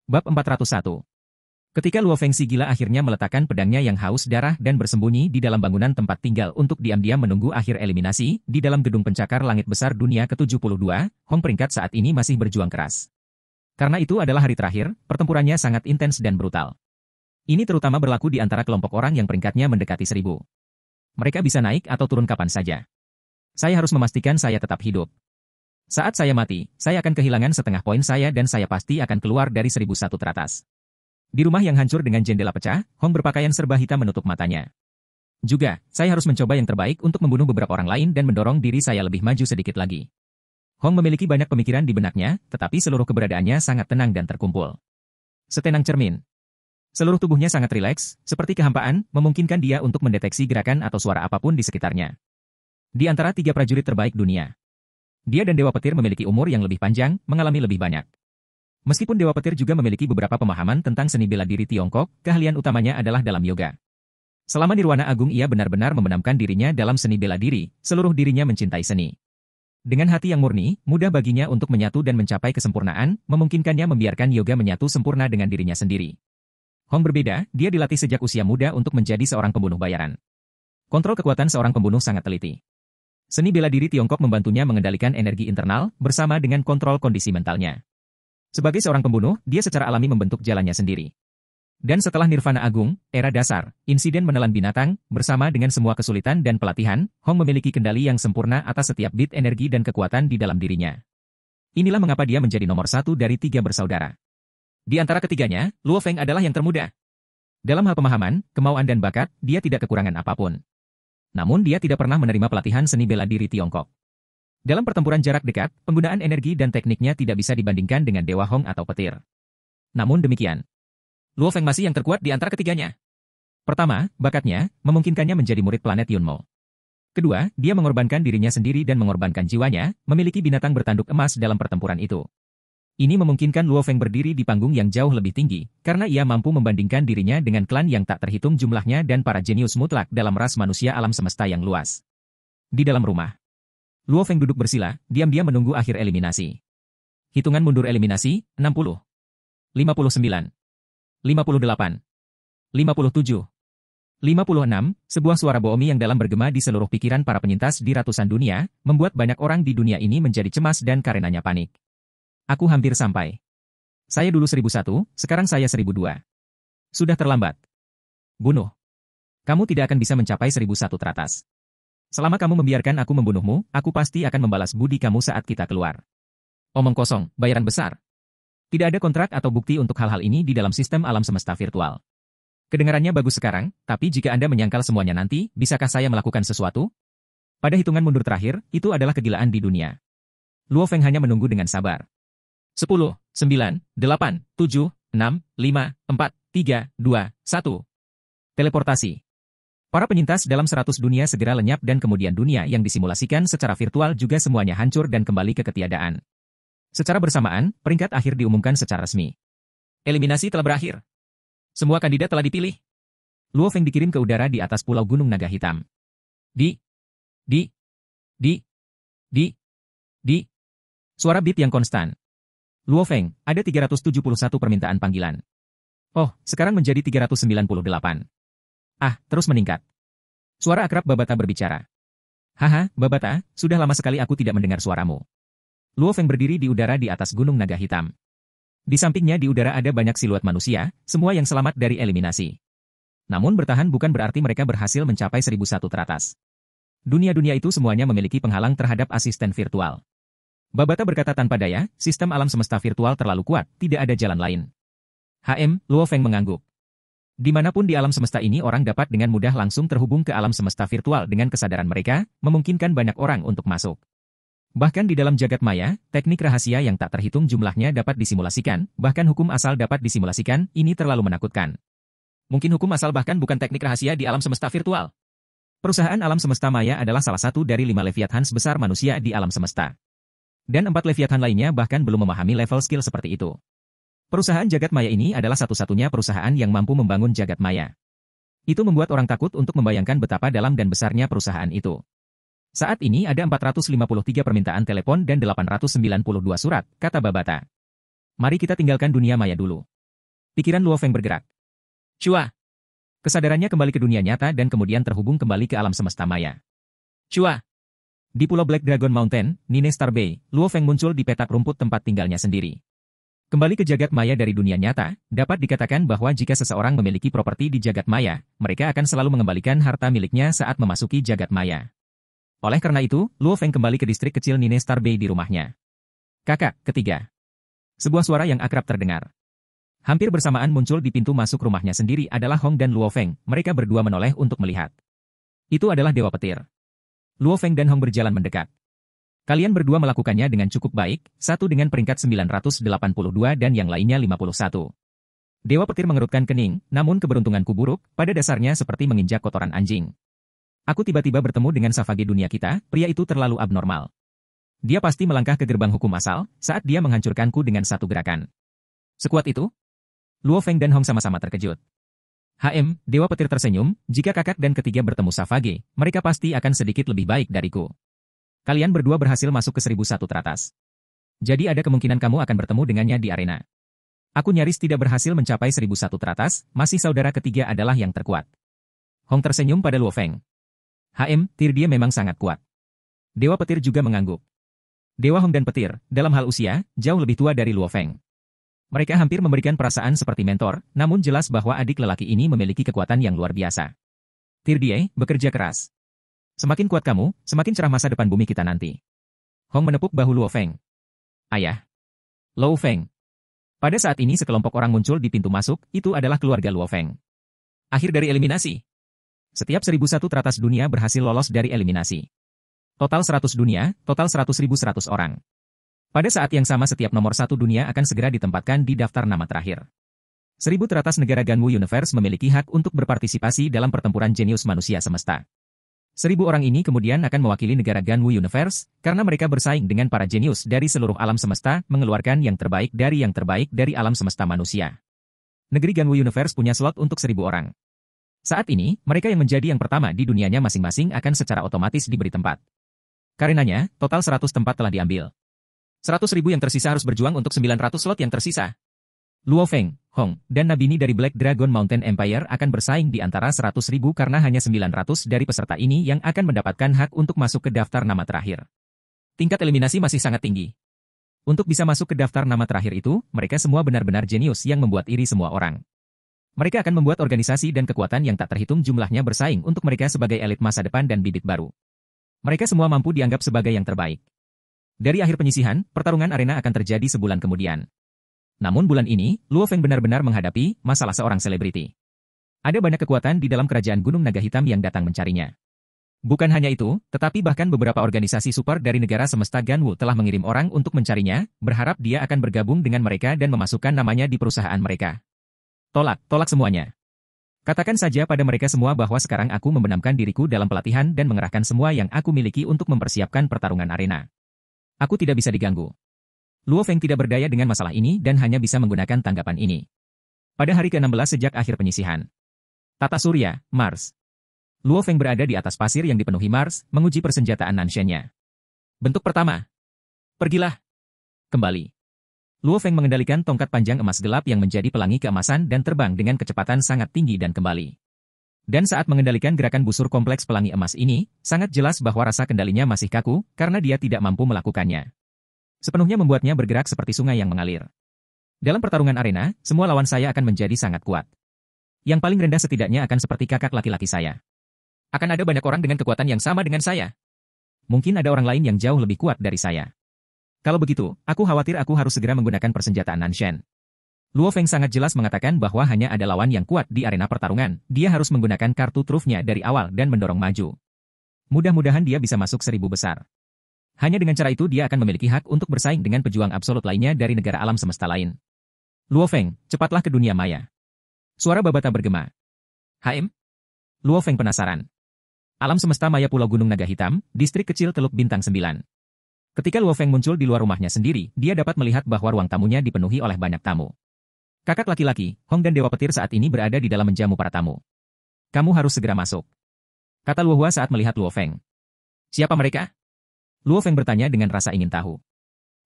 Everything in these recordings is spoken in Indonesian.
Bab 401. Ketika Luo Feng si gila akhirnya meletakkan pedangnya yang haus darah dan bersembunyi di dalam bangunan tempat tinggal untuk diam-diam menunggu akhir eliminasi, di dalam gedung pencakar langit besar dunia ke-72, Hong peringkat saat ini masih berjuang keras. Karena itu adalah hari terakhir, pertempurannya sangat intens dan brutal. Ini terutama berlaku di antara kelompok orang yang peringkatnya mendekati 1000. Mereka bisa naik atau turun kapan saja. Saya harus memastikan saya tetap hidup. Saat saya mati, saya akan kehilangan setengah poin saya dan saya pasti akan keluar dari 1001 teratas. Di rumah yang hancur dengan jendela pecah, Hong berpakaian serba hitam menutup matanya. Juga, saya harus mencoba yang terbaik untuk membunuh beberapa orang lain dan mendorong diri saya lebih maju sedikit lagi. Hong memiliki banyak pemikiran di benaknya, tetapi seluruh keberadaannya sangat tenang dan terkumpul. Setenang cermin. Seluruh tubuhnya sangat rileks, seperti kehampaan, memungkinkan dia untuk mendeteksi gerakan atau suara apapun di sekitarnya. Di antara 3 prajurit terbaik dunia, dia dan Dewa Petir memiliki umur yang lebih panjang, mengalami lebih banyak. Meskipun Dewa Petir juga memiliki beberapa pemahaman tentang seni bela diri Tiongkok, keahlian utamanya adalah dalam yoga. Selama Nirwana Agung ia benar-benar membenamkan dirinya dalam seni bela diri, seluruh dirinya mencintai seni. Dengan hati yang murni, mudah baginya untuk menyatu dan mencapai kesempurnaan, memungkinkannya membiarkan yoga menyatu sempurna dengan dirinya sendiri. Hong berbeda, dia dilatih sejak usia muda untuk menjadi seorang pembunuh bayaran. Kontrol kekuatan seorang pembunuh sangat teliti. Seni bela diri Tiongkok membantunya mengendalikan energi internal, bersama dengan kontrol kondisi mentalnya. Sebagai seorang pembunuh, dia secara alami membentuk jalannya sendiri. Dan setelah Nirvana Agung, era dasar, insiden menelan binatang, bersama dengan semua kesulitan dan pelatihan, Hong memiliki kendali yang sempurna atas setiap bit energi dan kekuatan di dalam dirinya. Inilah mengapa dia menjadi nomor 1 dari 3 bersaudara. Di antara ketiganya, Luo Feng adalah yang termuda. Dalam hal pemahaman, kemauan dan bakat, dia tidak kekurangan apapun. Namun dia tidak pernah menerima pelatihan seni bela diri Tiongkok. Dalam pertempuran jarak dekat, penggunaan energi dan tekniknya tidak bisa dibandingkan dengan Dewa Hong atau Petir. Namun demikian, Luo Feng masih yang terkuat di antara ketiganya. Pertama, bakatnya, memungkinkannya menjadi murid planet Yunmo. Kedua, dia mengorbankan dirinya sendiri dan mengorbankan jiwanya, memiliki binatang bertanduk emas dalam pertempuran itu. Ini memungkinkan Luo Feng berdiri di panggung yang jauh lebih tinggi, karena ia mampu membandingkan dirinya dengan klan yang tak terhitung jumlahnya dan para jenius mutlak dalam ras manusia alam semesta yang luas. Di dalam rumah, Luo Feng duduk bersila, diam-diam menunggu akhir eliminasi. Hitungan mundur eliminasi, 60, 59, 58, 57, 56, sebuah suara bohong yang dalam bergema di seluruh pikiran para penyintas di ratusan dunia, membuat banyak orang di dunia ini menjadi cemas dan karenanya panik. Aku hampir sampai. Saya dulu 1001, sekarang saya 1002. Sudah terlambat. Bunuh. Kamu tidak akan bisa mencapai 1001 teratas. Selama kamu membiarkan aku membunuhmu, aku pasti akan membalas budi kamu saat kita keluar. Omong kosong, bayaran besar. Tidak ada kontrak atau bukti untuk hal-hal ini di dalam sistem alam semesta virtual. Kedengarannya bagus sekarang, tapi jika Anda menyangkal semuanya nanti, bisakah saya melakukan sesuatu? Pada hitungan mundur terakhir, itu adalah kegilaan di dunia. Luo Feng hanya menunggu dengan sabar. 10, 9, 8, 7, 6, 5, 4, 3, 2, 1. Teleportasi. Para penyintas dalam 100 dunia segera lenyap dan kemudian dunia yang disimulasikan secara virtual juga semuanya hancur dan kembali ke ketiadaan. Secara bersamaan, peringkat akhir diumumkan secara resmi. Eliminasi telah berakhir. Semua kandidat telah dipilih. Luo Feng dikirim ke udara di atas pulau Gunung Naga Hitam. Di. Suara beat yang konstan. Luo Feng, ada 371 permintaan panggilan. Oh, sekarang menjadi 398. Terus meningkat. Suara akrab Babata berbicara. Haha, Babata, sudah lama sekali aku tidak mendengar suaramu. Luo Feng berdiri di udara di atas Gunung Naga Hitam. Di sampingnya di udara ada banyak siluet manusia, semua yang selamat dari eliminasi. Namun bertahan bukan berarti mereka berhasil mencapai 1001 teratas. Dunia-dunia itu semuanya memiliki penghalang terhadap asisten virtual. Babata berkata tanpa daya, sistem alam semesta virtual terlalu kuat, tidak ada jalan lain. Luo Feng mengangguk. Dimanapun di alam semesta ini orang dapat dengan mudah langsung terhubung ke alam semesta virtual dengan kesadaran mereka, memungkinkan banyak orang untuk masuk. Bahkan di dalam jagat maya, teknik rahasia yang tak terhitung jumlahnya dapat disimulasikan, bahkan hukum asal dapat disimulasikan, ini terlalu menakutkan. Mungkin hukum asal bahkan bukan teknik rahasia di alam semesta virtual. Perusahaan alam semesta maya adalah salah satu dari 5 Leviathan besar manusia di alam semesta. Dan 4 Leviathan lainnya bahkan belum memahami level skill seperti itu. Perusahaan jagat maya ini adalah satu-satunya perusahaan yang mampu membangun jagat maya. Itu membuat orang takut untuk membayangkan betapa dalam dan besarnya perusahaan itu. Saat ini ada 453 permintaan telepon dan 892 surat, kata Babata. Mari kita tinggalkan dunia maya dulu. Pikiran Luo Feng bergerak. Cua. Kesadarannya kembali ke dunia nyata dan kemudian terhubung kembali ke alam semesta maya. Cua. Di Pulau Black Dragon Mountain, Nine Star Bay, Luo Feng muncul di petak rumput tempat tinggalnya sendiri. Kembali ke jagat maya dari dunia nyata, dapat dikatakan bahwa jika seseorang memiliki properti di jagat maya, mereka akan selalu mengembalikan harta miliknya saat memasuki jagat maya. Oleh karena itu, Luo Feng kembali ke distrik kecil Nine Star Bay di rumahnya. Kakak, ketiga. Sebuah suara yang akrab terdengar. Hampir bersamaan muncul di pintu masuk rumahnya sendiri adalah Hong dan Luo Feng, mereka berdua menoleh untuk melihat. Itu adalah Dewa Petir. Luo Feng dan Hong berjalan mendekat. Kalian berdua melakukannya dengan cukup baik, satu dengan peringkat 982 dan yang lainnya 51. Dewa Petir mengerutkan kening, namun keberuntunganku buruk, pada dasarnya seperti menginjak kotoran anjing. Aku tiba-tiba bertemu dengan Savage dunia kita, pria itu terlalu abnormal. Dia pasti melangkah ke gerbang hukum asal, saat dia menghancurkanku dengan satu gerakan. Sekuat itu? Luo Feng dan Hong sama-sama terkejut. Dewa Petir tersenyum, jika kakak dan ketiga bertemu Savage, mereka pasti akan sedikit lebih baik dariku. Kalian berdua berhasil masuk ke 1001 teratas. Jadi ada kemungkinan kamu akan bertemu dengannya di arena. Aku nyaris tidak berhasil mencapai 1001 teratas, masih saudara ketiga adalah yang terkuat. Hong tersenyum pada Luo Feng. Tir dia memang sangat kuat. Dewa Petir juga mengangguk. Dewa Hong dan Petir, dalam hal usia, jauh lebih tua dari Luo Feng. Mereka hampir memberikan perasaan seperti mentor, namun jelas bahwa adik lelaki ini memiliki kekuatan yang luar biasa. Tir dia, bekerja keras. Semakin kuat kamu, semakin cerah masa depan bumi kita nanti. Hong menepuk bahu Luo Feng. Ayah. Luo Feng. Pada saat ini sekelompok orang muncul di pintu masuk, itu adalah keluarga Luo Feng. Akhir dari eliminasi. Setiap 1001 teratas dunia berhasil lolos dari eliminasi. Total 100 dunia, total 100.100 orang. Pada saat yang sama setiap nomor 1 dunia akan segera ditempatkan di daftar nama terakhir. 1000 teratas negara Ganwu Universe memiliki hak untuk berpartisipasi dalam pertempuran jenius manusia semesta. 1000 orang ini kemudian akan mewakili negara Ganwu Universe, karena mereka bersaing dengan para jenius dari seluruh alam semesta, mengeluarkan yang terbaik dari alam semesta manusia. Negeri Ganwu Universe punya slot untuk 1000 orang. Saat ini, mereka yang menjadi yang pertama di dunianya masing-masing akan secara otomatis diberi tempat. Karenanya, total 100 tempat telah diambil. 100.000 yang tersisa harus berjuang untuk 900 slot yang tersisa. Luo Feng, Hong, dan Nabini dari Black Dragon Mountain Empire akan bersaing di antara 100.000 karena hanya 900 dari peserta ini yang akan mendapatkan hak untuk masuk ke daftar nama terakhir. Tingkat eliminasi masih sangat tinggi. Untuk bisa masuk ke daftar nama terakhir itu, mereka semua benar-benar jenius yang membuat iri semua orang. Mereka akan membuat organisasi dan kekuatan yang tak terhitung jumlahnya bersaing untuk mereka sebagai elit masa depan dan bibit baru. Mereka semua mampu dianggap sebagai yang terbaik. Dari akhir penyisihan, pertarungan arena akan terjadi sebulan kemudian. Namun bulan ini, Luo Feng benar-benar menghadapi masalah seorang selebriti. Ada banyak kekuatan di dalam kerajaan Gunung Naga Hitam yang datang mencarinya. Bukan hanya itu, tetapi bahkan beberapa organisasi super dari negara semesta Ganwu telah mengirim orang untuk mencarinya, berharap dia akan bergabung dengan mereka dan memasukkan namanya di perusahaan mereka. Tolak semuanya. Katakan saja pada mereka semua bahwa sekarang aku membenamkan diriku dalam pelatihan dan mengerahkan semua yang aku miliki untuk mempersiapkan pertarungan arena. Aku tidak bisa diganggu. Luo Feng tidak berdaya dengan masalah ini dan hanya bisa menggunakan tanggapan ini. Pada hari ke-16 sejak akhir penyisihan. Tata Surya, Mars. Luo Feng berada di atas pasir yang dipenuhi Mars, menguji persenjataan Nanshen-nya. Bentuk pertama. Pergilah. Kembali. Luo Feng mengendalikan tongkat panjang emas gelap yang menjadi pelangi keemasan dan terbang dengan kecepatan sangat tinggi dan kembali. Dan saat mengendalikan gerakan busur kompleks pelangi emas ini, sangat jelas bahwa rasa kendalinya masih kaku, karena dia tidak mampu melakukannya. Sepenuhnya membuatnya bergerak seperti sungai yang mengalir. Dalam pertarungan arena, semua lawan saya akan menjadi sangat kuat. Yang paling rendah setidaknya akan seperti kakak laki-laki saya. Akan ada banyak orang dengan kekuatan yang sama dengan saya. Mungkin ada orang lain yang jauh lebih kuat dari saya. Kalau begitu, aku khawatir aku harus segera menggunakan persenjataan Nanshen. Luo Feng sangat jelas mengatakan bahwa hanya ada lawan yang kuat di arena pertarungan, dia harus menggunakan kartu trufnya dari awal dan mendorong maju. Mudah-mudahan dia bisa masuk 1000 besar. Hanya dengan cara itu dia akan memiliki hak untuk bersaing dengan pejuang absolut lainnya dari negara alam semesta lain. Luo Feng, cepatlah ke dunia maya. Suara Babata bergema. Luo Feng penasaran. Alam semesta maya Pulau Gunung Naga Hitam, distrik kecil Teluk Bintang 9. Ketika Luo Feng muncul di luar rumahnya sendiri, dia dapat melihat bahwa ruang tamunya dipenuhi oleh banyak tamu. Kakak laki-laki, Hong dan Dewa Petir saat ini berada di dalam menjamu para tamu. Kamu harus segera masuk. Kata Luo Hua saat melihat Luo Feng. Siapa mereka? Luo Feng bertanya dengan rasa ingin tahu.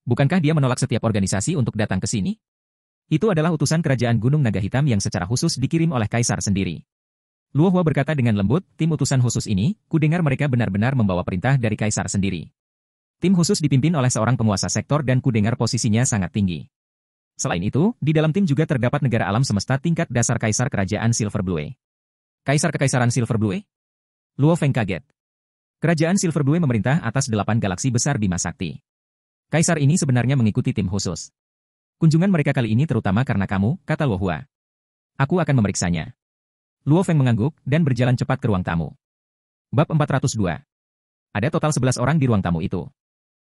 Bukankah dia menolak setiap organisasi untuk datang ke sini? Itu adalah utusan kerajaan Gunung Naga Hitam yang secara khusus dikirim oleh Kaisar sendiri. Luo Hua berkata dengan lembut, tim utusan khusus ini, kudengar mereka benar-benar membawa perintah dari Kaisar sendiri. Tim khusus dipimpin oleh seorang penguasa sektor dan kudengar posisinya sangat tinggi. Selain itu, di dalam tim juga terdapat negara alam semesta tingkat dasar Kaisar Kerajaan Silver Blue. Kaisar Kekaisaran Silver Blue? Luo Feng kaget. Kerajaan Silver Blue memerintah atas 8 galaksi besar Bima Sakti. Kaisar ini sebenarnya mengikuti tim khusus. Kunjungan mereka kali ini terutama karena kamu, kata Luo Hua. Aku akan memeriksanya. Luo Feng mengangguk dan berjalan cepat ke ruang tamu. Bab 402. Ada total 11 orang di ruang tamu itu.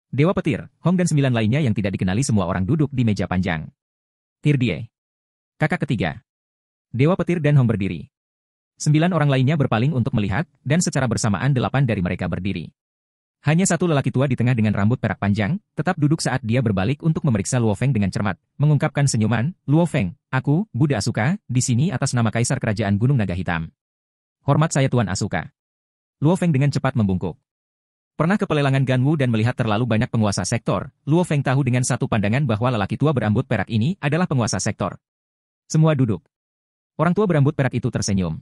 Dewa Petir, Hong dan 9 lainnya yang tidak dikenali semua orang duduk di meja panjang. Tirdie. Kakak ketiga. Dewa Petir dan Hong berdiri. 9 orang lainnya berpaling untuk melihat, dan secara bersamaan 8 dari mereka berdiri. Hanya satu lelaki tua di tengah dengan rambut perak panjang, tetap duduk saat dia berbalik untuk memeriksa Luo Feng dengan cermat, mengungkapkan senyuman, Luo Feng, aku, Buddha Asuka, di sini atas nama Kaisar Kerajaan Gunung Naga Hitam. Hormat saya Tuan Asuka. Luo Feng dengan cepat membungkuk. Pernah ke pelelangan Ganwu dan melihat terlalu banyak penguasa sektor, Luo Feng tahu dengan satu pandangan bahwa lelaki tua berambut perak ini adalah penguasa sektor. Semua duduk. Orang tua berambut perak itu tersenyum.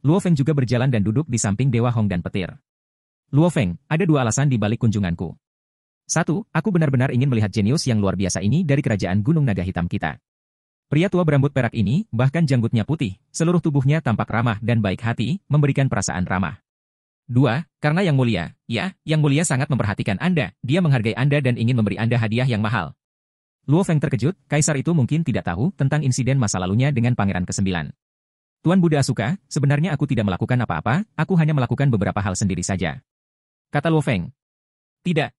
Luo Feng juga berjalan dan duduk di samping Dewa Hong dan Petir. Luo Feng, ada 2 alasan di balik kunjunganku. 1, aku benar-benar ingin melihat jenius yang luar biasa ini dari kerajaan Gunung Naga Hitam kita. Pria tua berambut perak ini, bahkan janggutnya putih, seluruh tubuhnya tampak ramah dan baik hati, memberikan perasaan ramah. 2, karena Yang Mulia, ya, Yang Mulia sangat memperhatikan Anda, dia menghargai Anda dan ingin memberi Anda hadiah yang mahal. Luo Feng terkejut, Kaisar itu mungkin tidak tahu tentang insiden masa lalunya dengan Pangeran ke-9. Tuan Buddha Asuka, sebenarnya aku tidak melakukan apa-apa, aku hanya melakukan beberapa hal sendiri saja. Kata Luo Feng. Tidak.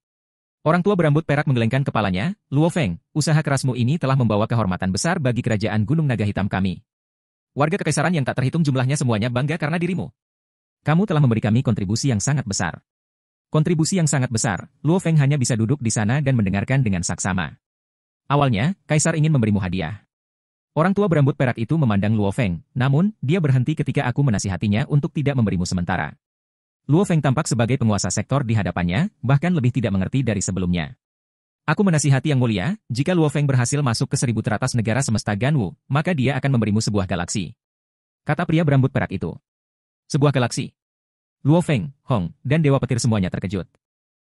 Orang tua berambut perak menggelengkan kepalanya, Luo Feng, usaha kerasmu ini telah membawa kehormatan besar bagi kerajaan Gunung Naga Hitam kami. Warga kekaisaran yang tak terhitung jumlahnya semuanya bangga karena dirimu. Kamu telah memberi kami kontribusi yang sangat besar. Kontribusi yang sangat besar, Luo Feng hanya bisa duduk di sana dan mendengarkan dengan saksama. Awalnya, Kaisar ingin memberimu hadiah. Orang tua berambut perak itu memandang Luo Feng, namun, dia berhenti ketika aku menasihatinya untuk tidak memberimu sementara. Luo Feng tampak sebagai penguasa sektor di hadapannya, bahkan lebih tidak mengerti dari sebelumnya. Aku menasihati Yang Mulia, jika Luo Feng berhasil masuk ke 1000 teratas negara semesta Ganwu, maka dia akan memberimu sebuah galaksi. Kata pria berambut perak itu. Sebuah galaksi. Luo Feng, Hong, dan Dewa Petir semuanya terkejut.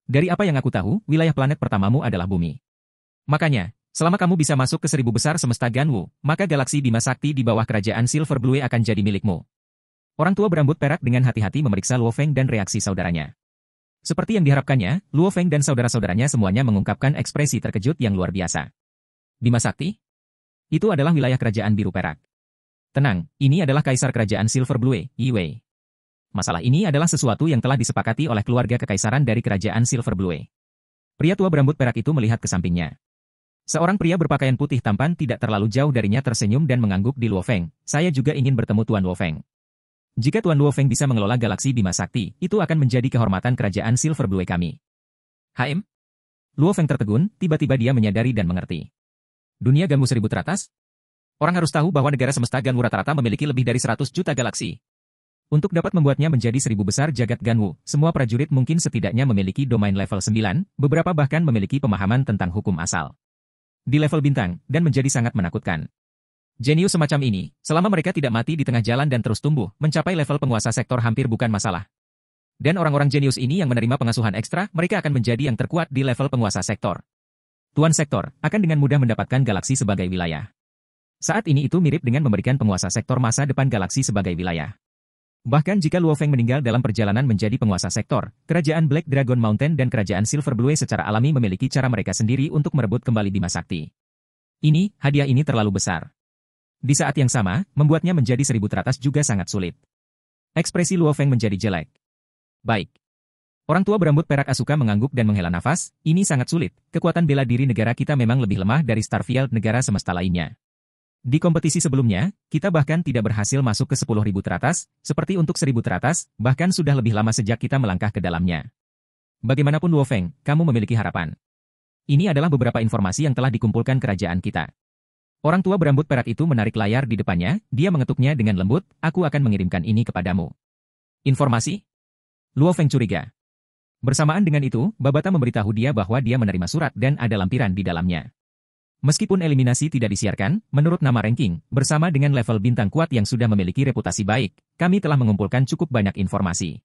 Dari apa yang aku tahu, wilayah planet pertamamu adalah bumi. Makanya, selama kamu bisa masuk ke 1000 besar semesta Ganwu, maka galaksi Bima Sakti di bawah kerajaan Silver Blue akan jadi milikmu. Orang tua berambut perak dengan hati-hati memeriksa Luo Feng dan reaksi saudaranya. Seperti yang diharapkannya, Luo Feng dan saudara-saudaranya semuanya mengungkapkan ekspresi terkejut yang luar biasa. Bima Sakti? Itu adalah wilayah kerajaan biru perak. Tenang, ini adalah Kaisar Kerajaan Silver Blue, Yi Wei. Masalah ini adalah sesuatu yang telah disepakati oleh keluarga kekaisaran dari kerajaan Silver Blue. Pria tua berambut perak itu melihat ke sampingnya. Seorang pria berpakaian putih tampan tidak terlalu jauh darinya tersenyum dan mengangguk di Luo Feng. Saya juga ingin bertemu Tuan Luo Feng. Jika Tuan Luo Feng bisa mengelola galaksi Bima Sakti, itu akan menjadi kehormatan kerajaan Silver Blue kami. HM? Luo Feng tertegun, tiba-tiba dia menyadari dan mengerti. Dunia Ganwu 1000 teratas? Orang harus tahu bahwa negara semesta Ganwu rata-rata memiliki lebih dari 100 juta galaksi. Untuk dapat membuatnya menjadi 1000 besar jagat Ganwu, semua prajurit mungkin setidaknya memiliki domain level 9, beberapa bahkan memiliki pemahaman tentang hukum asal. Di level bintang, dan menjadi sangat menakutkan. Jenius semacam ini, selama mereka tidak mati di tengah jalan dan terus tumbuh, mencapai level penguasa sektor hampir bukan masalah. Dan orang-orang jenius ini yang menerima pengasuhan ekstra, mereka akan menjadi yang terkuat di level penguasa sektor. Tuan sektor, akan dengan mudah mendapatkan galaksi sebagai wilayah. Saat ini itu mirip dengan memberikan penguasa sektor masa depan galaksi sebagai wilayah. Bahkan jika Luo Feng meninggal dalam perjalanan menjadi penguasa sektor, kerajaan Black Dragon Mountain dan kerajaan Silver Blue secara alami memiliki cara mereka sendiri untuk merebut kembali Bima Sakti. Hadiah ini terlalu besar. Di saat yang sama, membuatnya menjadi 1000 teratas juga sangat sulit. Ekspresi Luo Feng menjadi jelek. Baik. Orang tua berambut perak Asuka mengangguk dan menghela nafas, ini sangat sulit, kekuatan bela diri negara kita memang lebih lemah dari Starfield negara semesta lainnya. Di kompetisi sebelumnya, kita bahkan tidak berhasil masuk ke 10.000 teratas, seperti untuk 1000 teratas, bahkan sudah lebih lama sejak kita melangkah ke dalamnya. Bagaimanapun Luo Feng, kamu memiliki harapan. Ini adalah beberapa informasi yang telah dikumpulkan kerajaan kita. Orang tua berambut perak itu menarik layar di depannya, dia mengetuknya dengan lembut, aku akan mengirimkan ini kepadamu. Informasi? Luo Feng curiga. Bersamaan dengan itu, Babata memberitahu dia bahwa dia menerima surat dan ada lampiran di dalamnya. Meskipun eliminasi tidak disiarkan, menurut nama ranking, bersama dengan level bintang kuat yang sudah memiliki reputasi baik, kami telah mengumpulkan cukup banyak informasi.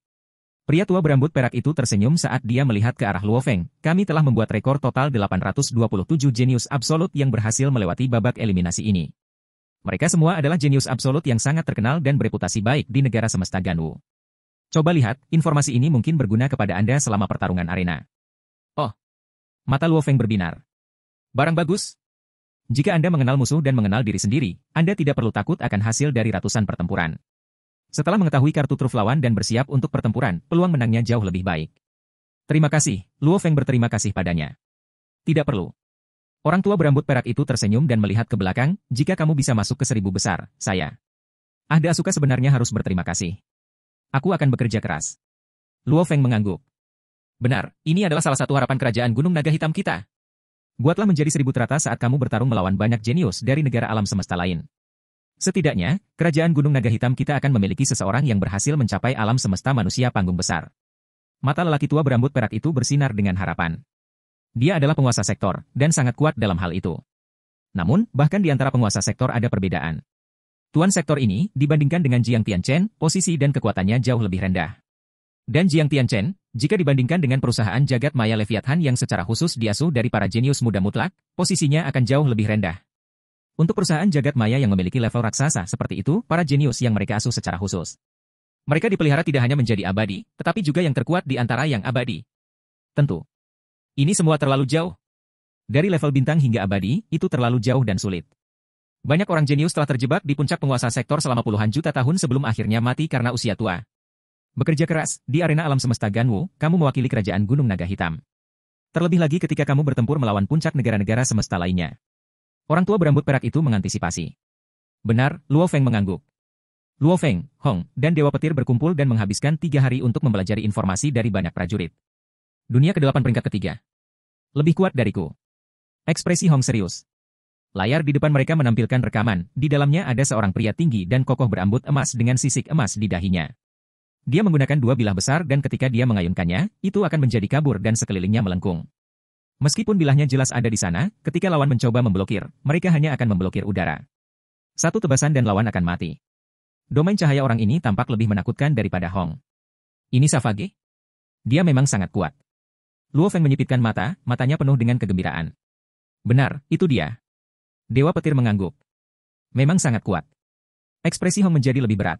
Pria tua berambut perak itu tersenyum saat dia melihat ke arah Luo Feng. Kami telah membuat rekor total 827 jenius absolut yang berhasil melewati babak eliminasi ini. Mereka semua adalah jenius absolut yang sangat terkenal dan bereputasi baik di negara semesta Ganwu. Coba lihat, informasi ini mungkin berguna kepada Anda selama pertarungan arena. Oh, mata Luo Feng berbinar. Barang bagus. Jika Anda mengenal musuh dan mengenal diri sendiri, Anda tidak perlu takut akan hasil dari ratusan pertempuran. Setelah mengetahui kartu truf lawan dan bersiap untuk pertempuran, peluang menangnya jauh lebih baik. Terima kasih, Luo Feng berterima kasih padanya. Tidak perlu. Orang tua berambut perak itu tersenyum dan melihat ke belakang, jika kamu bisa masuk ke 1000 besar, saya. Ahda Asuka sebenarnya harus berterima kasih. Aku akan bekerja keras. Luo Feng mengangguk. Benar, ini adalah salah satu harapan kerajaan Gunung Naga Hitam kita. Buatlah menjadi 1000 teratas saat kamu bertarung melawan banyak jenius dari negara alam semesta lain. Setidaknya, kerajaan Gunung Naga Hitam kita akan memiliki seseorang yang berhasil mencapai alam semesta manusia panggung besar. Mata lelaki tua berambut perak itu bersinar dengan harapan. Dia adalah penguasa sektor, dan sangat kuat dalam hal itu. Namun, bahkan di antara penguasa sektor ada perbedaan. Tuan sektor ini, dibandingkan dengan Jiang Tianchen, posisi dan kekuatannya jauh lebih rendah. Dan Jiang Tianchen, jika dibandingkan dengan perusahaan jagat maya Leviathan yang secara khusus diasuh dari para jenius muda mutlak, posisinya akan jauh lebih rendah. Untuk perusahaan jagat maya yang memiliki level raksasa seperti itu, para jenius yang mereka asuh secara khusus. Mereka dipelihara tidak hanya menjadi abadi, tetapi juga yang terkuat di antara yang abadi. Tentu. Ini semua terlalu jauh. Dari level bintang hingga abadi, itu terlalu jauh dan sulit. Banyak orang jenius telah terjebak di puncak penguasa sektor selama puluhan juta tahun sebelum akhirnya mati karena usia tua. Bekerja keras, di arena alam semesta Ganwu, kamu mewakili kerajaan Gunung Naga Hitam. Terlebih lagi ketika kamu bertempur melawan puncak negara-negara semesta lainnya. Orang tua berambut perak itu mengantisipasi. Benar, Luo Feng mengangguk. Luo Feng, Hong, dan Dewa Petir berkumpul dan menghabiskan 3 hari untuk mempelajari informasi dari banyak prajurit. Dunia ke-8 peringkat ketiga. Lebih kuat dariku. Ekspresi Hong serius. Layar di depan mereka menampilkan rekaman, di dalamnya ada seorang pria tinggi dan kokoh berambut emas dengan sisik emas di dahinya. Dia menggunakan 2 bilah besar dan ketika dia mengayunkannya, itu akan menjadi kabur dan sekelilingnya melengkung. Meskipun bilahnya jelas ada di sana, ketika lawan mencoba memblokir, mereka hanya akan memblokir udara. Satu tebasan dan lawan akan mati. Domain cahaya orang ini tampak lebih menakutkan daripada Hong. Ini Savage? Dia memang sangat kuat. Luo Feng menyipitkan mata, matanya penuh dengan kegembiraan. Benar, itu dia. Dewa Petir mengangguk. Memang sangat kuat. Ekspresi Hong menjadi lebih berat.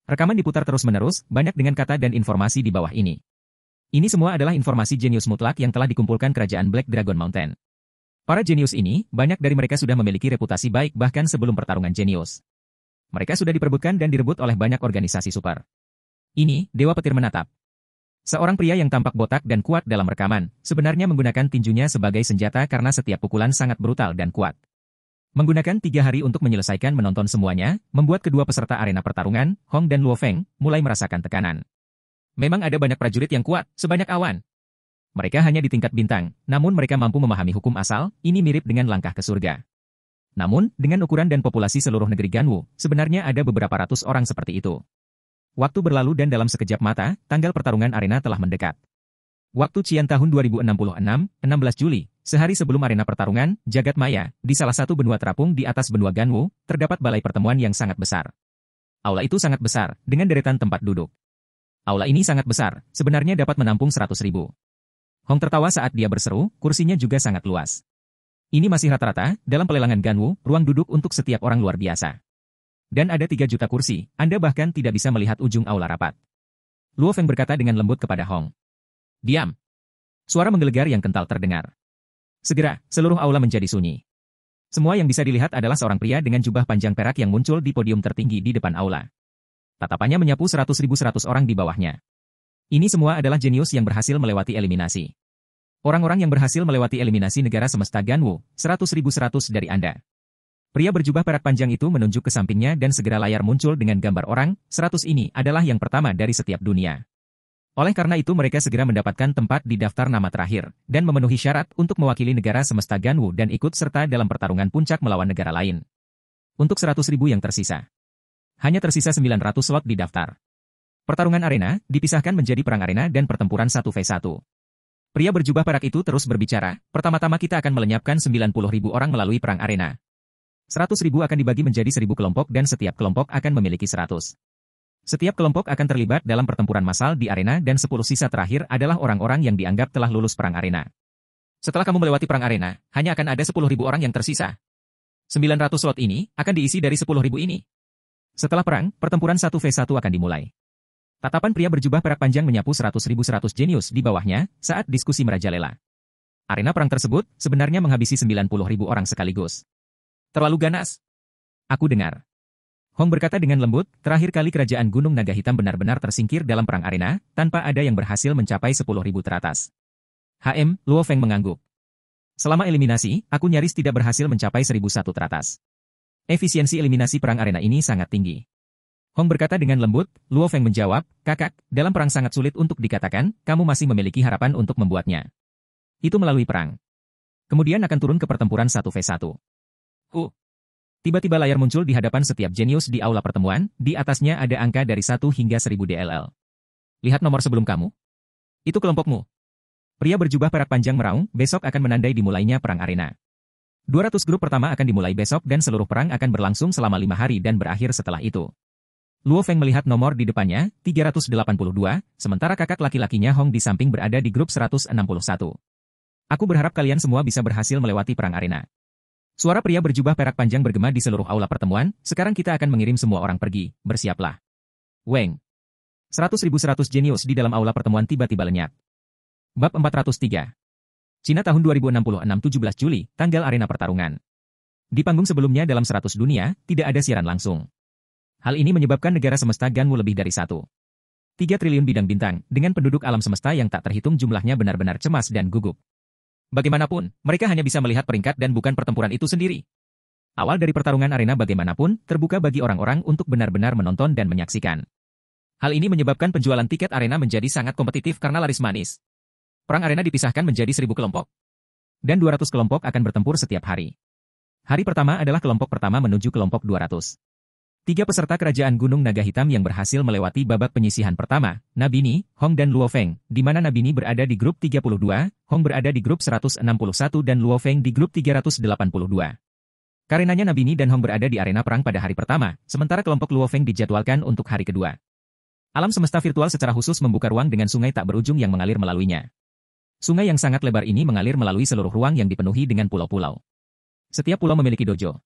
Rekaman diputar terus-menerus, banyak dengan kata dan informasi di bawah ini. Ini semua adalah informasi jenius mutlak yang telah dikumpulkan kerajaan Black Dragon Mountain. Para jenius ini, banyak dari mereka sudah memiliki reputasi baik bahkan sebelum pertarungan jenius. Mereka sudah diperebutkan dan direbut oleh banyak organisasi super. Ini, Dewa Petir menatap. Seorang pria yang tampak botak dan kuat dalam rekaman, sebenarnya menggunakan tinjunya sebagai senjata karena setiap pukulan sangat brutal dan kuat. Menggunakan 3 hari untuk menyelesaikan menonton semuanya, membuat kedua peserta arena pertarungan, Hong dan Luo Feng, mulai merasakan tekanan. Memang ada banyak prajurit yang kuat, sebanyak awan. Mereka hanya di tingkat bintang, namun mereka mampu memahami hukum asal, ini mirip dengan langkah ke surga. Namun, dengan ukuran dan populasi seluruh negeri Ganwu, sebenarnya ada beberapa ratus orang seperti itu. Waktu berlalu dan dalam sekejap mata, tanggal pertarungan arena telah mendekat. Waktu Cian tahun 2066, 16 Juli, sehari sebelum arena pertarungan, Jagat Maya, di salah satu benua terapung di atas benua Ganwu, terdapat balai pertemuan yang sangat besar. Aula itu sangat besar, dengan deretan tempat duduk. Aula ini sangat besar, sebenarnya dapat menampung 100.000. Hong tertawa saat dia berseru, kursinya juga sangat luas. Ini masih rata-rata, dalam pelelangan Ganwu, ruang duduk untuk setiap orang luar biasa. Dan ada 3 juta kursi, Anda bahkan tidak bisa melihat ujung aula rapat. Luo Feng berkata dengan lembut kepada Hong. Diam. Suara menggelegar yang kental terdengar. Segera, seluruh aula menjadi sunyi. Semua yang bisa dilihat adalah seorang pria dengan jubah panjang perak yang muncul di podium tertinggi di depan aula. Tatapannya menyapu 100.100 orang di bawahnya. Ini semua adalah jenius yang berhasil melewati eliminasi. Orang-orang yang berhasil melewati eliminasi negara semesta Ganwu, 100.100 dari Anda. Pria berjubah perak panjang itu menunjuk ke sampingnya dan segera layar muncul dengan gambar orang, 100 ini adalah yang pertama dari setiap dunia. Oleh karena itu mereka segera mendapatkan tempat di daftar nama terakhir, dan memenuhi syarat untuk mewakili negara semesta Ganwu dan ikut serta dalam pertarungan puncak melawan negara lain. Untuk 100.000 yang tersisa. Hanya tersisa 900 slot di daftar. Pertarungan arena, dipisahkan menjadi perang arena dan pertempuran 1v1. Pria berjubah perak itu terus berbicara, pertama-tama kita akan melenyapkan 90.000 orang melalui perang arena. 100.000 akan dibagi menjadi 1.000 kelompok dan setiap kelompok akan memiliki 100. Setiap kelompok akan terlibat dalam pertempuran massal di arena dan 10 sisa terakhir adalah orang-orang yang dianggap telah lulus perang arena. Setelah kamu melewati perang arena, hanya akan ada 10.000 orang yang tersisa. 900 slot ini akan diisi dari 10.000 ini. Setelah perang, pertempuran 1v1 akan dimulai. Tatapan pria berjubah perak panjang menyapu 100.100 jenius di bawahnya saat diskusi merajalela. Arena perang tersebut sebenarnya menghabisi 90.000 orang sekaligus. Terlalu ganas. Aku dengar. Hong berkata dengan lembut, terakhir kali kerajaan Gunung Naga Hitam benar-benar tersingkir dalam perang arena, tanpa ada yang berhasil mencapai 10.000 teratas. Luo Feng mengangguk. Selama eliminasi, aku nyaris tidak berhasil mencapai 1.001 teratas. Efisiensi eliminasi perang arena ini sangat tinggi. Hong berkata dengan lembut, Luo Feng menjawab, kakak, dalam perang sangat sulit untuk dikatakan, kamu masih memiliki harapan untuk membuatnya. Itu melalui perang. Kemudian akan turun ke pertempuran 1v1. Tiba-tiba layar muncul di hadapan setiap jenius di aula pertemuan, di atasnya ada angka dari 1 hingga 1000 DLL. Lihat nomor sebelum kamu. Itu kelompokmu. Pria berjubah perak panjang meraung, besok akan menandai dimulainya perang arena. 200 grup pertama akan dimulai besok dan seluruh perang akan berlangsung selama 5 hari dan berakhir setelah itu. Luo Feng melihat nomor di depannya, 382, sementara kakak laki-lakinya Hong di samping berada di grup 161. Aku berharap kalian semua bisa berhasil melewati perang arena. Suara pria berjubah perak panjang bergema di seluruh aula pertemuan, sekarang kita akan mengirim semua orang pergi, bersiaplah. Weng. 100.100 jenius di dalam aula pertemuan tiba-tiba lenyap. Bab 403. Cina tahun 2066 17 Juli, tanggal arena pertarungan. Di panggung sebelumnya dalam 100 dunia, tidak ada siaran langsung. Hal ini menyebabkan negara semesta Ganwu lebih dari 1,3 triliun bidang bintang, dengan penduduk alam semesta yang tak terhitung jumlahnya benar-benar cemas dan gugup. Bagaimanapun, mereka hanya bisa melihat peringkat dan bukan pertempuran itu sendiri. Awal dari pertarungan arena bagaimanapun, terbuka bagi orang-orang untuk benar-benar menonton dan menyaksikan. Hal ini menyebabkan penjualan tiket arena menjadi sangat kompetitif karena laris manis. Perang arena dipisahkan menjadi 1.000 kelompok. Dan 200 kelompok akan bertempur setiap hari. Hari pertama adalah kelompok pertama menuju kelompok 200. 3 peserta kerajaan Gunung Naga Hitam yang berhasil melewati babak penyisihan pertama, Nabini, Hong dan Luo Feng, di mana Nabini berada di grup 32, Hong berada di grup 161 dan Luo Feng di grup 382. Karenanya Nabini dan Hong berada di arena perang pada hari pertama, sementara kelompok Luo Feng dijadwalkan untuk hari kedua. Alam semesta virtual secara khusus membuka ruang dengan sungai tak berujung yang mengalir melaluinya. Sungai yang sangat lebar ini mengalir melalui seluruh ruang yang dipenuhi dengan pulau-pulau. Setiap pulau memiliki dojo.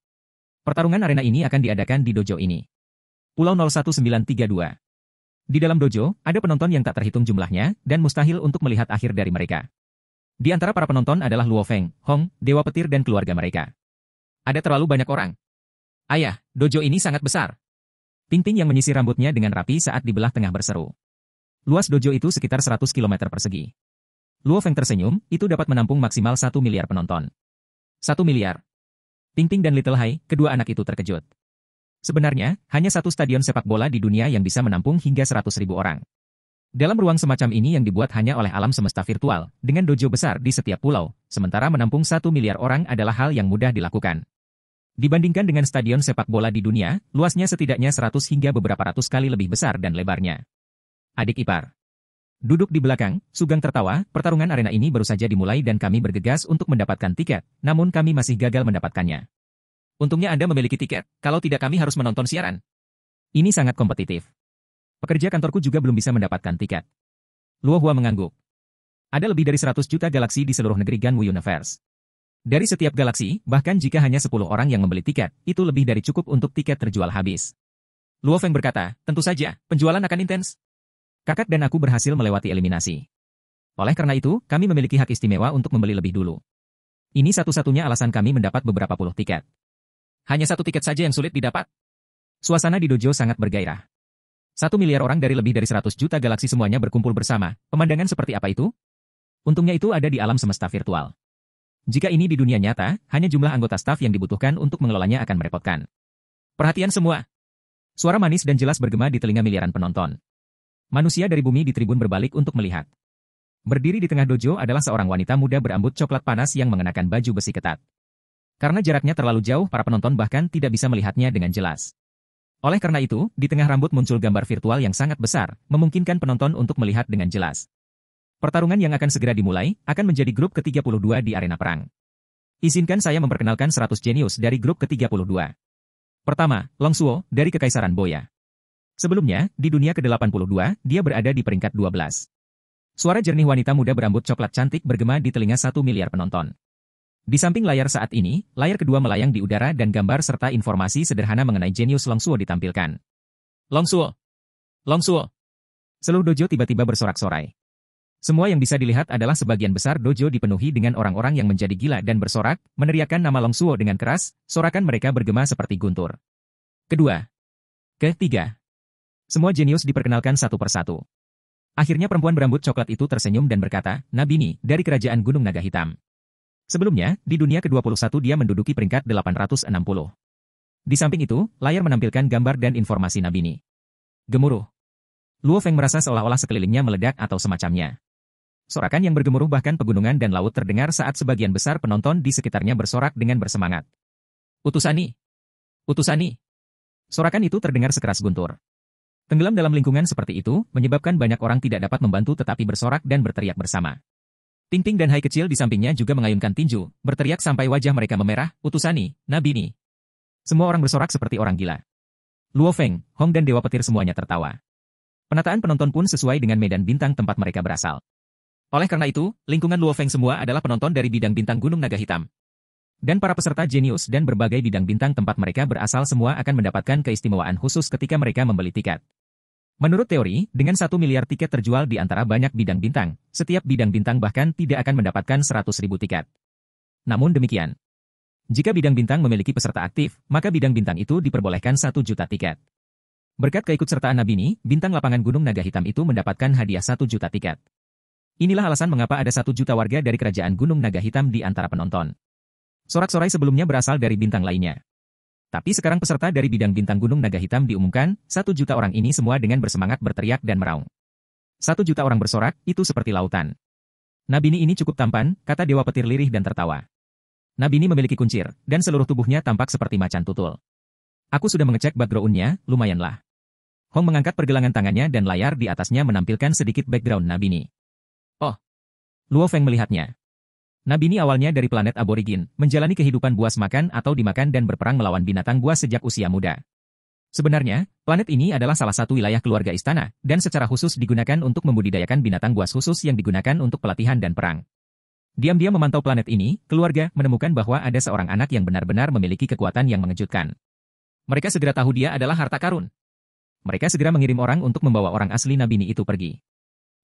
Pertarungan arena ini akan diadakan di dojo ini. Pulau 01932. Di dalam dojo, ada penonton yang tak terhitung jumlahnya, dan mustahil untuk melihat akhir dari mereka. Di antara para penonton adalah Luo Feng, Hong, Dewa Petir dan keluarga mereka. Ada terlalu banyak orang. Ayah, dojo ini sangat besar. Ping-Ping yang menyisir rambutnya dengan rapi saat di belah tengah berseru. Luas dojo itu sekitar 100 km persegi. Luo Feng tersenyum, itu dapat menampung maksimal 1 miliar penonton. 1 miliar. Ping-Ping dan Little Hai, kedua anak itu terkejut. Sebenarnya, hanya satu stadion sepak bola di dunia yang bisa menampung hingga 100.000 orang. Dalam ruang semacam ini yang dibuat hanya oleh alam semesta virtual, dengan dojo besar di setiap pulau, sementara menampung 1 miliar orang adalah hal yang mudah dilakukan. Dibandingkan dengan stadion sepak bola di dunia, luasnya setidaknya 100 hingga beberapa ratus kali lebih besar dan lebarnya. Adik ipar. Duduk di belakang, Sugeng tertawa, pertarungan arena ini baru saja dimulai dan kami bergegas untuk mendapatkan tiket, namun kami masih gagal mendapatkannya. Untungnya Anda memiliki tiket, kalau tidak kami harus menonton siaran. Ini sangat kompetitif. Pekerja kantorku juga belum bisa mendapatkan tiket. Luo Hua mengangguk. Ada lebih dari 100 juta galaksi di seluruh negeri Ganwu Universe. Dari setiap galaksi, bahkan jika hanya 10 orang yang membeli tiket, itu lebih dari cukup untuk tiket terjual habis. Luo Feng berkata, tentu saja, penjualan akan intens. Kakak dan aku berhasil melewati eliminasi. Oleh karena itu, kami memiliki hak istimewa untuk membeli lebih dulu. Ini satu-satunya alasan kami mendapat beberapa puluh tiket. Hanya satu tiket saja yang sulit didapat. Suasana di dojo sangat bergairah. 1 miliar orang dari lebih dari 100 juta galaksi semuanya berkumpul bersama. Pemandangan seperti apa itu? Untungnya itu ada di alam semesta virtual. Jika ini di dunia nyata, hanya jumlah anggota staf yang dibutuhkan untuk mengelolanya akan merepotkan. Perhatian semua. Suara manis dan jelas bergema di telinga miliaran penonton. Manusia dari bumi di tribun berbalik untuk melihat. Berdiri di tengah dojo adalah seorang wanita muda berambut coklat panas yang mengenakan baju besi ketat. Karena jaraknya terlalu jauh, para penonton bahkan tidak bisa melihatnya dengan jelas. Oleh karena itu, di tengah rambut muncul gambar virtual yang sangat besar, memungkinkan penonton untuk melihat dengan jelas. Pertarungan yang akan segera dimulai, akan menjadi grup ke-32 di arena perang. Izinkan saya memperkenalkan 100 jenius dari grup ke-32. Pertama, Long Suo, dari Kekaisaran Boya. Sebelumnya, di dunia ke-82, dia berada di peringkat 12. Suara jernih wanita muda berambut coklat cantik bergema di telinga 1 miliar penonton. Di samping layar saat ini, layar kedua melayang di udara dan gambar serta informasi sederhana mengenai jenius Long Suo ditampilkan. Long Suo! Long Suo! Seluruh dojo tiba-tiba bersorak-sorai. Semua yang bisa dilihat adalah sebagian besar dojo dipenuhi dengan orang-orang yang menjadi gila dan bersorak, meneriakkan nama Long Suo dengan keras, sorakan mereka bergema seperti guntur. Kedua. Ketiga. Semua jenius diperkenalkan satu persatu. Akhirnya perempuan berambut coklat itu tersenyum dan berkata, Nabini, dari Kerajaan Gunung Naga Hitam. Sebelumnya, di dunia ke-21 dia menduduki peringkat 860. Di samping itu, layar menampilkan gambar dan informasi Nabini. Gemuruh. Luo Feng merasa seolah-olah sekelilingnya meledak atau semacamnya. Sorakan yang bergemuruh bahkan pegunungan dan laut terdengar saat sebagian besar penonton di sekitarnya bersorak dengan bersemangat. Utusani! Utusani! Sorakan itu terdengar sekeras guntur. Tenggelam dalam lingkungan seperti itu, menyebabkan banyak orang tidak dapat membantu tetapi bersorak dan berteriak bersama. Ting-Ting dan Hai kecil di sampingnya juga mengayunkan tinju, berteriak sampai wajah mereka memerah, Utusani, Nabini. Semua orang bersorak seperti orang gila. Luo Feng, Hong dan Dewa Petir semuanya tertawa. Penataan penonton pun sesuai dengan medan bintang tempat mereka berasal. Oleh karena itu, lingkungan Luo Feng semua adalah penonton dari bidang bintang Gunung Naga Hitam. Dan para peserta jenius dan berbagai bidang bintang tempat mereka berasal semua akan mendapatkan keistimewaan khusus ketika mereka membeli tiket. Menurut teori, dengan 1 miliar tiket terjual di antara banyak bidang bintang, setiap bidang bintang bahkan tidak akan mendapatkan 100.000 tiket. Namun demikian, jika bidang bintang memiliki peserta aktif, maka bidang bintang itu diperbolehkan 1 juta tiket. Berkat keikutsertaan Nabini, bintang lapangan Gunung Naga Hitam itu mendapatkan hadiah 1 juta tiket. Inilah alasan mengapa ada 1 juta warga dari Kerajaan Gunung Naga Hitam di antara penonton. Sorak-sorai sebelumnya berasal dari bintang lainnya. Tapi sekarang peserta dari bidang bintang Gunung Naga Hitam diumumkan, 1 juta orang ini semua dengan bersemangat berteriak dan meraung. 1 juta orang bersorak, itu seperti lautan. Nabini ini cukup tampan, kata Dewa Petir lirih dan tertawa. Nabini memiliki kuncir, dan seluruh tubuhnya tampak seperti macan tutul. Aku sudah mengecek background-nya, lumayanlah. Hong mengangkat pergelangan tangannya dan layar di atasnya menampilkan sedikit background Nabini. Oh. Luo Feng melihatnya. Nabini awalnya dari planet aborigin, menjalani kehidupan buas makan atau dimakan dan berperang melawan binatang buas sejak usia muda. Sebenarnya, planet ini adalah salah satu wilayah keluarga istana, dan secara khusus digunakan untuk membudidayakan binatang buas khusus yang digunakan untuk pelatihan dan perang. Diam-diam memantau planet ini, keluarga menemukan bahwa ada seorang anak yang benar-benar memiliki kekuatan yang mengejutkan. Mereka segera tahu dia adalah harta karun. Mereka segera mengirim orang untuk membawa orang asli Nabini itu pergi.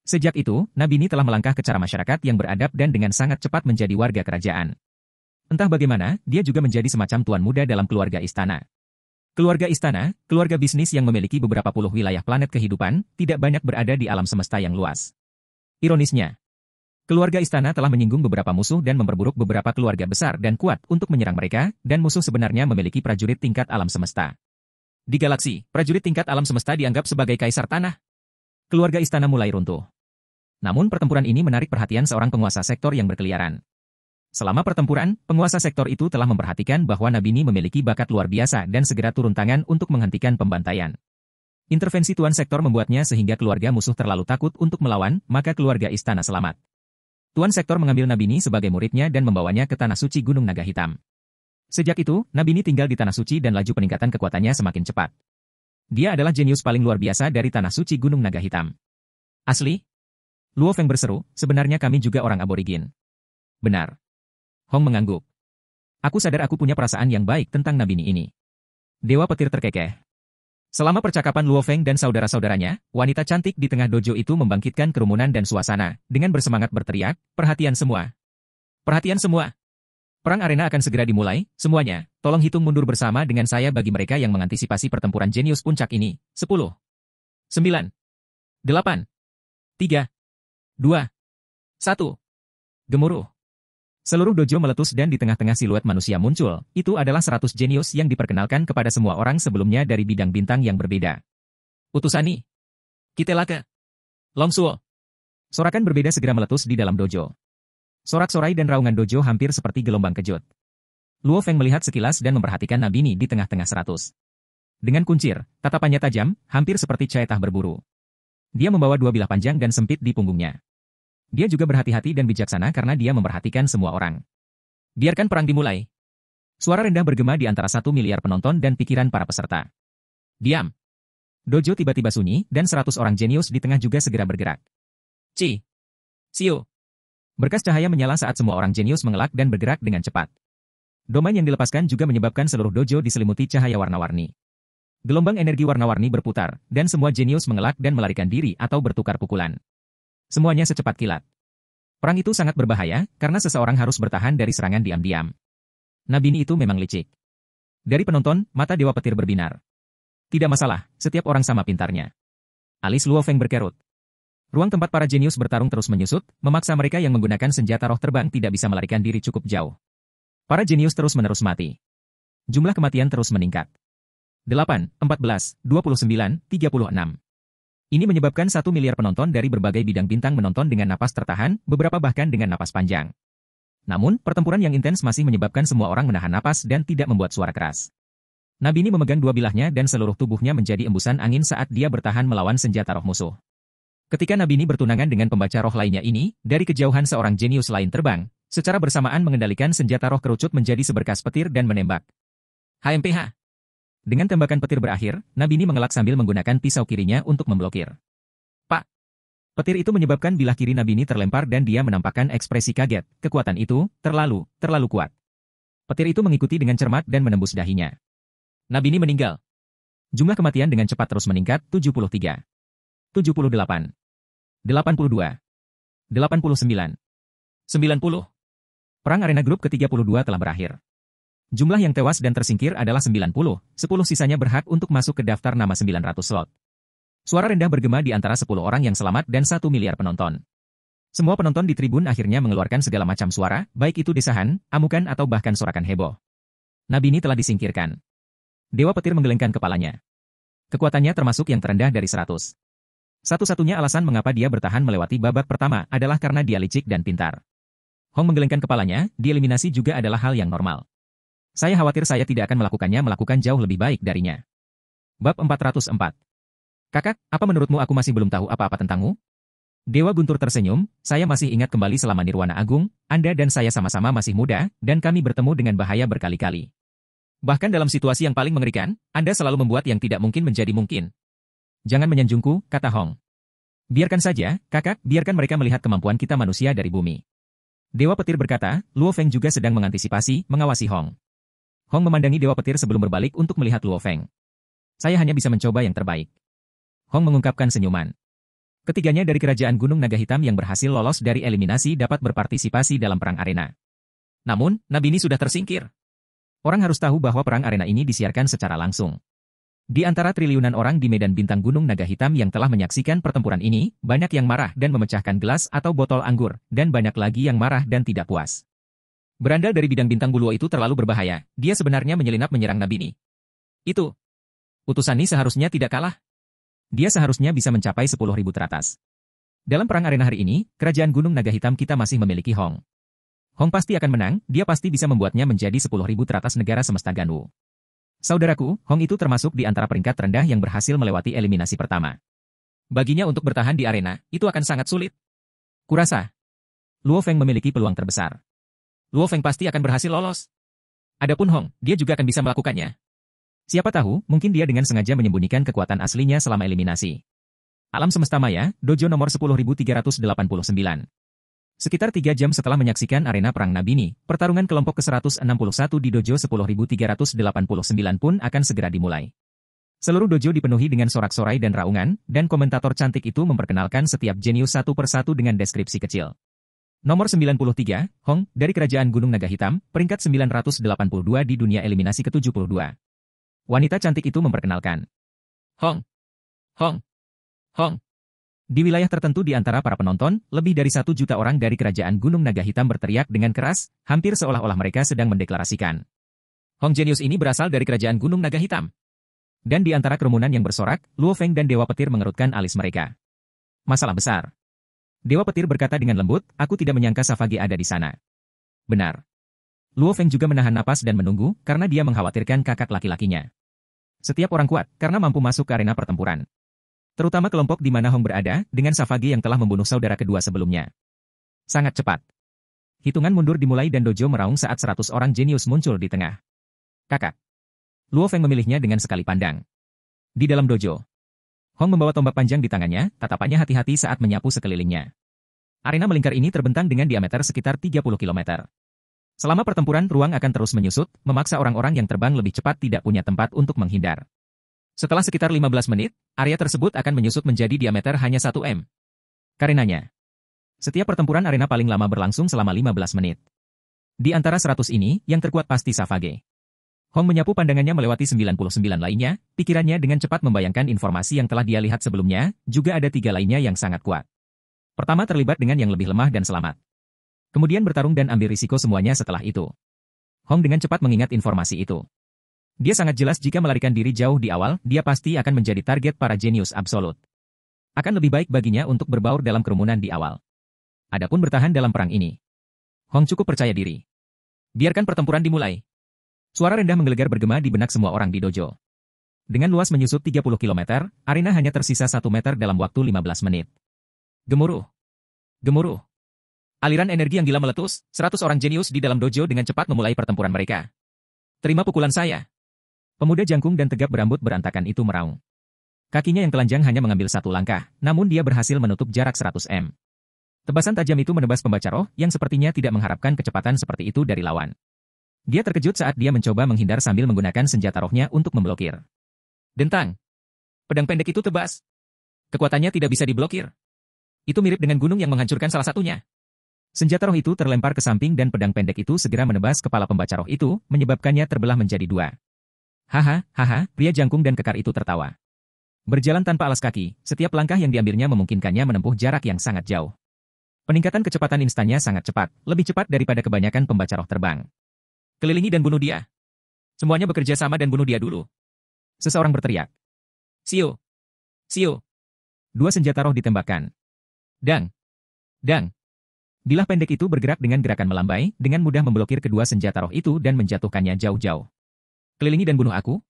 Sejak itu, Nabini telah melangkah ke cara masyarakat yang beradab dan dengan sangat cepat menjadi warga kerajaan. Entah bagaimana, dia juga menjadi semacam tuan muda dalam keluarga istana. Keluarga istana, keluarga bisnis yang memiliki beberapa puluh wilayah planet kehidupan, tidak banyak berada di alam semesta yang luas. Ironisnya, keluarga istana telah menyinggung beberapa musuh dan memperburuk beberapa keluarga besar dan kuat untuk menyerang mereka, dan musuh sebenarnya memiliki prajurit tingkat alam semesta. Di galaksi, prajurit tingkat alam semesta dianggap sebagai kaisar tanah. Keluarga istana mulai runtuh. Namun pertempuran ini menarik perhatian seorang penguasa sektor yang berkeliaran. Selama pertempuran, penguasa sektor itu telah memperhatikan bahwa Nabini memiliki bakat luar biasa dan segera turun tangan untuk menghentikan pembantaian. Intervensi tuan sektor membuatnya sehingga keluarga musuh terlalu takut untuk melawan, maka keluarga istana selamat. Tuan sektor mengambil Nabini sebagai muridnya dan membawanya ke Tanah Suci Gunung Naga Hitam. Sejak itu, Nabini tinggal di Tanah Suci dan laju peningkatan kekuatannya semakin cepat. Dia adalah jenius paling luar biasa dari Tanah Suci Gunung Naga Hitam. Asli? Luo Feng berseru, sebenarnya kami juga orang aborigin. Benar. Hong mengangguk. Aku sadar aku punya perasaan yang baik tentang Nabini ini. Dewa Petir terkekeh. Selama percakapan Luo Feng dan saudara-saudaranya, wanita cantik di tengah dojo itu membangkitkan kerumunan dan suasana, dengan bersemangat berteriak, perhatian semua. Perhatian semua. Perang arena akan segera dimulai, semuanya, tolong hitung mundur bersama dengan saya bagi mereka yang mengantisipasi pertempuran jenius puncak ini. 10, 9, 8, 3, 2, 1. Gemuruh. Seluruh dojo meletus dan di tengah-tengah siluet manusia muncul, itu adalah 100 jenius yang diperkenalkan kepada semua orang sebelumnya dari bidang bintang yang berbeda. Utusani. Kitelaka. Long Suo. Sorakan berbeda segera meletus di dalam dojo. Sorak-sorai dan raungan dojo hampir seperti gelombang kejut. Luo Feng melihat sekilas dan memperhatikan Nabini di tengah-tengah 100. Dengan kuncir, tatapannya tajam, hampir seperti caetah berburu. Dia membawa 2 bilah panjang dan sempit di punggungnya. Dia juga berhati-hati dan bijaksana karena dia memperhatikan semua orang. Biarkan perang dimulai. Suara rendah bergema di antara 1 miliar penonton dan pikiran para peserta. Diam. Dojo tiba-tiba sunyi, dan 100 orang jenius di tengah juga segera bergerak. Siu. Berkas cahaya menyala saat semua orang jenius mengelak dan bergerak dengan cepat. Domain yang dilepaskan juga menyebabkan seluruh dojo diselimuti cahaya warna-warni. Gelombang energi warna-warni berputar, dan semua jenius mengelak dan melarikan diri atau bertukar pukulan. Semuanya secepat kilat. Perang itu sangat berbahaya, karena seseorang harus bertahan dari serangan diam-diam. Nabini itu memang licik. Dari penonton, mata Dewa Petir berbinar. Tidak masalah, setiap orang sama pintarnya. Alis Luo Feng berkerut. Ruang tempat para jenius bertarung terus menyusut, memaksa mereka yang menggunakan senjata roh terbang tidak bisa melarikan diri cukup jauh. Para jenius terus-menerus mati. Jumlah kematian terus meningkat. 8, 14, 29, 36. Ini menyebabkan 1 miliar penonton dari berbagai bidang bintang menonton dengan napas tertahan, beberapa bahkan dengan napas panjang. Namun, pertempuran yang intens masih menyebabkan semua orang menahan napas dan tidak membuat suara keras. Nabini memegang dua bilahnya dan seluruh tubuhnya menjadi embusan angin saat dia bertahan melawan senjata roh musuh. Ketika Nabini bertunangan dengan pembaca roh lainnya ini, dari kejauhan seorang jenius lain terbang, secara bersamaan mengendalikan senjata roh kerucut menjadi seberkas petir dan menembak. HMPH. Dengan tembakan petir berakhir, Nabini mengelak sambil menggunakan pisau kirinya untuk memblokir. Pak! Petir itu menyebabkan bilah kiri Nabini terlempar dan dia menampakkan ekspresi kaget. Kekuatan itu, terlalu kuat. Petir itu mengikuti dengan cermat dan menembus dahinya. Nabini meninggal. Jumlah kematian dengan cepat terus meningkat, 73. 78. 82. 89. 90. Perang arena grup ke-32 telah berakhir. Jumlah yang tewas dan tersingkir adalah 90, 10 sisanya berhak untuk masuk ke daftar nama 900 slot. Suara rendah bergema di antara 10 orang yang selamat dan 1 miliar penonton. Semua penonton di tribun akhirnya mengeluarkan segala macam suara, baik itu desahan, amukan atau bahkan sorakan heboh. Nabini telah disingkirkan. Dewa Petir menggelengkan kepalanya. Kekuatannya termasuk yang terendah dari 100. Satu-satunya alasan mengapa dia bertahan melewati babak pertama adalah karena dia licik dan pintar. Hong menggelengkan kepalanya, dieliminasi juga adalah hal yang normal. Saya khawatir saya tidak akan melakukan jauh lebih baik darinya. Bab 404. Kakak, apa menurutmu aku masih belum tahu apa-apa tentangmu? Dewa Guntur tersenyum, saya masih ingat kembali selama Nirwana Agung, Anda dan saya sama-sama masih muda, dan kami bertemu dengan bahaya berkali-kali. Bahkan dalam situasi yang paling mengerikan, Anda selalu membuat yang tidak mungkin menjadi mungkin. Jangan menyanjungku, kata Hong. Biarkan saja, kakak, biarkan mereka melihat kemampuan kita manusia dari bumi. Dewa Petir berkata, Luo Feng juga sedang mengantisipasi, mengawasi Hong. Hong memandangi Dewa Petir sebelum berbalik untuk melihat Luo Feng. Saya hanya bisa mencoba yang terbaik. Hong mengungkapkan senyuman. Ketiganya dari kerajaan Gunung Naga Hitam yang berhasil lolos dari eliminasi dapat berpartisipasi dalam perang arena. Namun, Nabini sudah tersingkir. Orang harus tahu bahwa perang arena ini disiarkan secara langsung. Di antara triliunan orang di medan bintang Gunung Naga Hitam yang telah menyaksikan pertempuran ini, banyak yang marah dan memecahkan gelas atau botol anggur, dan banyak lagi yang marah dan tidak puas. Berandal dari bidang bintang Buluo itu terlalu berbahaya, dia sebenarnya menyelinap menyerang Nabini. Itu. Utusan Ni seharusnya tidak kalah. Dia seharusnya bisa mencapai 10.000 teratas. Dalam perang arena hari ini, kerajaan Gunung Naga Hitam kita masih memiliki Hong. Hong pasti akan menang, dia pasti bisa membuatnya menjadi 10.000 teratas negara semesta Ganwu. Saudaraku, Hong itu termasuk di antara peringkat rendah yang berhasil melewati eliminasi pertama. Baginya untuk bertahan di arena, itu akan sangat sulit. Kurasa, Luo Feng memiliki peluang terbesar. Luo Feng pasti akan berhasil lolos. Adapun Hong, dia juga akan bisa melakukannya. Siapa tahu, mungkin dia dengan sengaja menyembunyikan kekuatan aslinya selama eliminasi. Alam semesta maya, dojo nomor 10.389. Sekitar 3 jam setelah menyaksikan arena perang Nabini, pertarungan kelompok ke-161 di dojo 10.389 pun akan segera dimulai. Seluruh dojo dipenuhi dengan sorak-sorai dan raungan, dan komentator cantik itu memperkenalkan setiap jenius satu persatu dengan deskripsi kecil. Nomor 93, Hong, dari Kerajaan Gunung Naga Hitam, peringkat 982 di dunia eliminasi ke-72. Wanita cantik itu memperkenalkan. Hong. Hong. Hong. Di wilayah tertentu di antara para penonton, lebih dari 1 juta orang dari Kerajaan Gunung Naga Hitam berteriak dengan keras, hampir seolah-olah mereka sedang mendeklarasikan. Hong jenius ini berasal dari Kerajaan Gunung Naga Hitam. Dan di antara kerumunan yang bersorak, Luo Feng dan Dewa Petir mengerutkan alis mereka. Masalah besar. Dewa Petir berkata dengan lembut, aku tidak menyangka Savage ada di sana. Benar. Luo Feng juga menahan napas dan menunggu, karena dia mengkhawatirkan kakak laki-lakinya. Setiap orang kuat, karena mampu masuk ke arena pertempuran. Terutama kelompok di mana Hong berada, dengan Savage yang telah membunuh saudara kedua sebelumnya. Sangat cepat. Hitungan mundur dimulai dan dojo meraung saat 100 orang jenius muncul di tengah. Kakak. Luo Feng memilihnya dengan sekali pandang. Di dalam dojo, Hong membawa tombak panjang di tangannya, tatapannya hati-hati saat menyapu sekelilingnya. Arena melingkar ini terbentang dengan diameter sekitar 30 km. Selama pertempuran, ruang akan terus menyusut, memaksa orang-orang yang terbang lebih cepat tidak punya tempat untuk menghindar. Setelah sekitar 15 menit, area tersebut akan menyusut menjadi diameter hanya 1 m. Karenanya, setiap pertempuran arena paling lama berlangsung selama 15 menit. Di antara 100 ini, yang terkuat pasti Savage. Hong menyapu pandangannya melewati 99 lainnya, pikirannya dengan cepat membayangkan informasi yang telah dia lihat sebelumnya, juga ada 3 lainnya yang sangat kuat. Pertama terlibat dengan yang lebih lemah dan selamat. Kemudian bertarung dan ambil risiko semuanya setelah itu. Hong dengan cepat mengingat informasi itu. Dia sangat jelas jika melarikan diri jauh di awal, dia pasti akan menjadi target para jenius absolut. Akan lebih baik baginya untuk berbaur dalam kerumunan di awal. Adapun bertahan dalam perang ini, Hong cukup percaya diri. Biarkan pertempuran dimulai. Suara rendah menggelegar bergema di benak semua orang di dojo. Dengan luas menyusut 30 km, arena hanya tersisa 1 meter dalam waktu 15 menit. Gemuruh. Gemuruh. Aliran energi yang gila meletus, 100 orang jenius di dalam dojo dengan cepat memulai pertempuran mereka. Terima pukulan saya. Pemuda jangkung dan tegap berambut berantakan itu meraung. Kakinya yang telanjang hanya mengambil 1 langkah, namun dia berhasil menutup jarak 100 m. Tebasan tajam itu menebas pembaca roh yang sepertinya tidak mengharapkan kecepatan seperti itu dari lawan. Dia terkejut saat dia mencoba menghindar sambil menggunakan senjata rohnya untuk memblokir. Dentang. Pedang pendek itu tebas. Kekuatannya tidak bisa diblokir. Itu mirip dengan gunung yang menghancurkan salah satunya. Senjata roh itu terlempar ke samping dan pedang pendek itu segera menebas kepala pembaca roh itu, menyebabkannya terbelah menjadi 2. Haha, pria jangkung dan kekar itu tertawa. Berjalan tanpa alas kaki, setiap langkah yang diambilnya memungkinkannya menempuh jarak yang sangat jauh. Peningkatan kecepatan instannya sangat cepat, lebih cepat daripada kebanyakan pembaca roh terbang. Kelilingi dan bunuh dia. Semuanya bekerja sama dan bunuh dia dulu. Seseorang berteriak. Sio. Sio. 2 senjata roh ditembakkan. Dang. Dang. Bilah pendek itu bergerak dengan gerakan melambai, dengan mudah memblokir kedua senjata roh itu dan menjatuhkannya jauh-jauh. Kelilingi dan bunuh aku?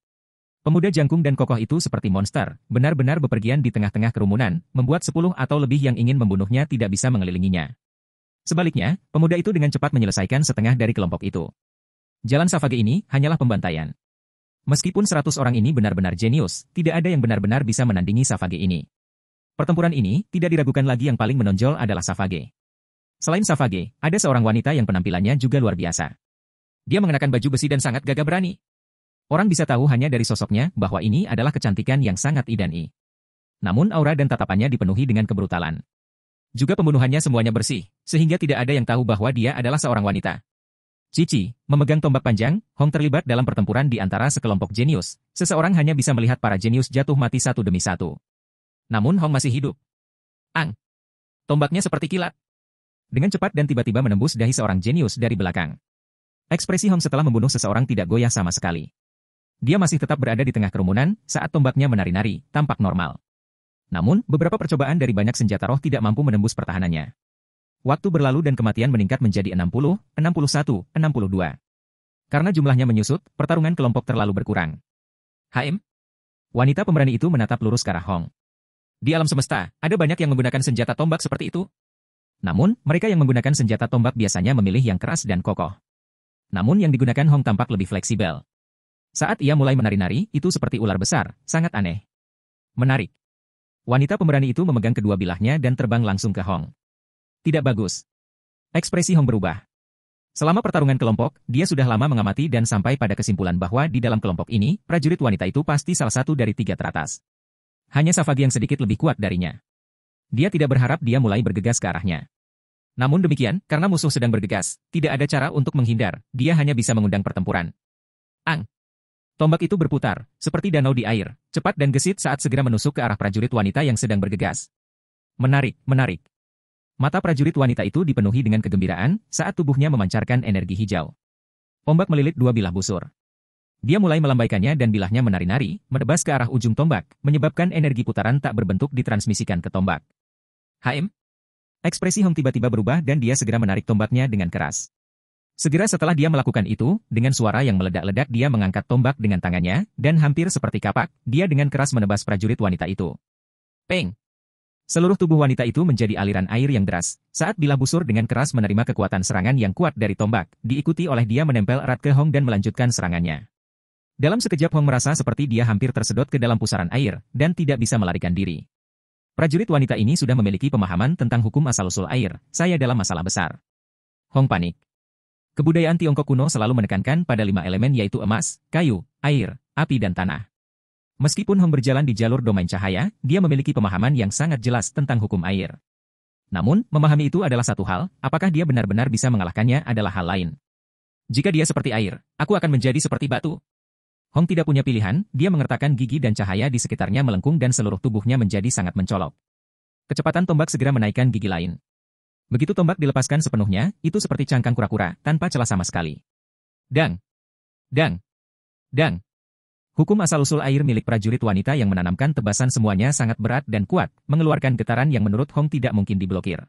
Pemuda jangkung dan kokoh itu seperti monster, benar-benar bepergian di tengah-tengah kerumunan, membuat 10 atau lebih yang ingin membunuhnya tidak bisa mengelilinginya. Sebaliknya, pemuda itu dengan cepat menyelesaikan setengah dari kelompok itu. Jalan Savage ini hanyalah pembantaian. Meskipun 100 orang ini benar-benar jenius, tidak ada yang benar-benar bisa menandingi Savage ini. Pertempuran ini, tidak diragukan lagi yang paling menonjol adalah Savage. Selain Savage, ada seorang wanita yang penampilannya juga luar biasa. Dia mengenakan baju besi dan sangat gagah berani. Orang bisa tahu hanya dari sosoknya bahwa ini adalah kecantikan yang sangat idani. Namun aura dan tatapannya dipenuhi dengan kebrutalan. Juga pembunuhannya semuanya bersih, sehingga tidak ada yang tahu bahwa dia adalah seorang wanita. Cici, memegang tombak panjang, Hong terlibat dalam pertempuran di antara sekelompok jenius. Seseorang hanya bisa melihat para jenius jatuh mati satu demi satu. Namun Hong masih hidup. Ang! Tombaknya seperti kilat. Dengan cepat dan tiba-tiba menembus dahi seorang jenius dari belakang. Ekspresi Hong setelah membunuh seseorang tidak goyah sama sekali. Dia masih tetap berada di tengah kerumunan saat tombaknya menari-nari, tampak normal. Namun, beberapa percobaan dari banyak senjata roh tidak mampu menembus pertahanannya. Waktu berlalu dan kematian meningkat menjadi 60, 61, 62. Karena jumlahnya menyusut, pertarungan kelompok terlalu berkurang. HM? Wanita pemberani itu menatap lurus ke arah Hong. Di alam semesta, ada banyak yang menggunakan senjata tombak seperti itu. Namun, mereka yang menggunakan senjata tombak biasanya memilih yang keras dan kokoh. Namun yang digunakan Hong tampak lebih fleksibel. Saat ia mulai menari-nari, itu seperti ular besar, sangat aneh. Menarik. Wanita pemberani itu memegang kedua bilahnya dan terbang langsung ke Hong. Tidak bagus. Ekspresi Hong berubah. Selama pertarungan kelompok, dia sudah lama mengamati dan sampai pada kesimpulan bahwa di dalam kelompok ini, prajurit wanita itu pasti salah satu dari 3 teratas. Hanya Savage yang sedikit lebih kuat darinya. Dia tidak berharap dia mulai bergegas ke arahnya. Namun demikian, karena musuh sedang bergegas, tidak ada cara untuk menghindar, dia hanya bisa mengundang pertempuran. Ang! Tombak itu berputar, seperti danau di air, cepat dan gesit saat segera menusuk ke arah prajurit wanita yang sedang bergegas. Menarik, menarik. Mata prajurit wanita itu dipenuhi dengan kegembiraan saat tubuhnya memancarkan energi hijau. Ombak melilit 2 bilah busur. Dia mulai melambaikannya dan bilahnya menari-nari, menebas ke arah ujung tombak, menyebabkan energi putaran tak berbentuk ditransmisikan ke tombak. HM? Ekspresi Hong tiba-tiba berubah dan dia segera menarik tombaknya dengan keras. Segera setelah dia melakukan itu, dengan suara yang meledak-ledak dia mengangkat tombak dengan tangannya, dan hampir seperti kapak, dia dengan keras menebas prajurit wanita itu. Peng! Seluruh tubuh wanita itu menjadi aliran air yang deras, saat Bilah Busur dengan keras menerima kekuatan serangan yang kuat dari tombak, diikuti oleh dia menempel erat ke Hong dan melanjutkan serangannya. Dalam sekejap Hong merasa seperti dia hampir tersedot ke dalam pusaran air, dan tidak bisa melarikan diri. Prajurit wanita ini sudah memiliki pemahaman tentang hukum asal-usul air, saya dalam masalah besar. Hong panik. Kebudayaan Tiongkok kuno selalu menekankan pada 5 elemen yaitu emas, kayu, air, api dan tanah. Meskipun Hong berjalan di jalur domain cahaya, dia memiliki pemahaman yang sangat jelas tentang hukum air. Namun, memahami itu adalah satu hal, apakah dia benar-benar bisa mengalahkannya adalah hal lain. Jika dia seperti air, aku akan menjadi seperti batu. Hong tidak punya pilihan, dia mengertakkan gigi dan cahaya di sekitarnya melengkung dan seluruh tubuhnya menjadi sangat mencolok. Kecepatan tombak segera menaikkan gigi lain. Begitu tombak dilepaskan sepenuhnya, itu seperti cangkang kura-kura, tanpa celah sama sekali. Dang! Dang! Dang! Hukum asal-usul air milik prajurit wanita yang menanamkan tebasan semuanya sangat berat dan kuat, mengeluarkan getaran yang menurut Hong tidak mungkin diblokir.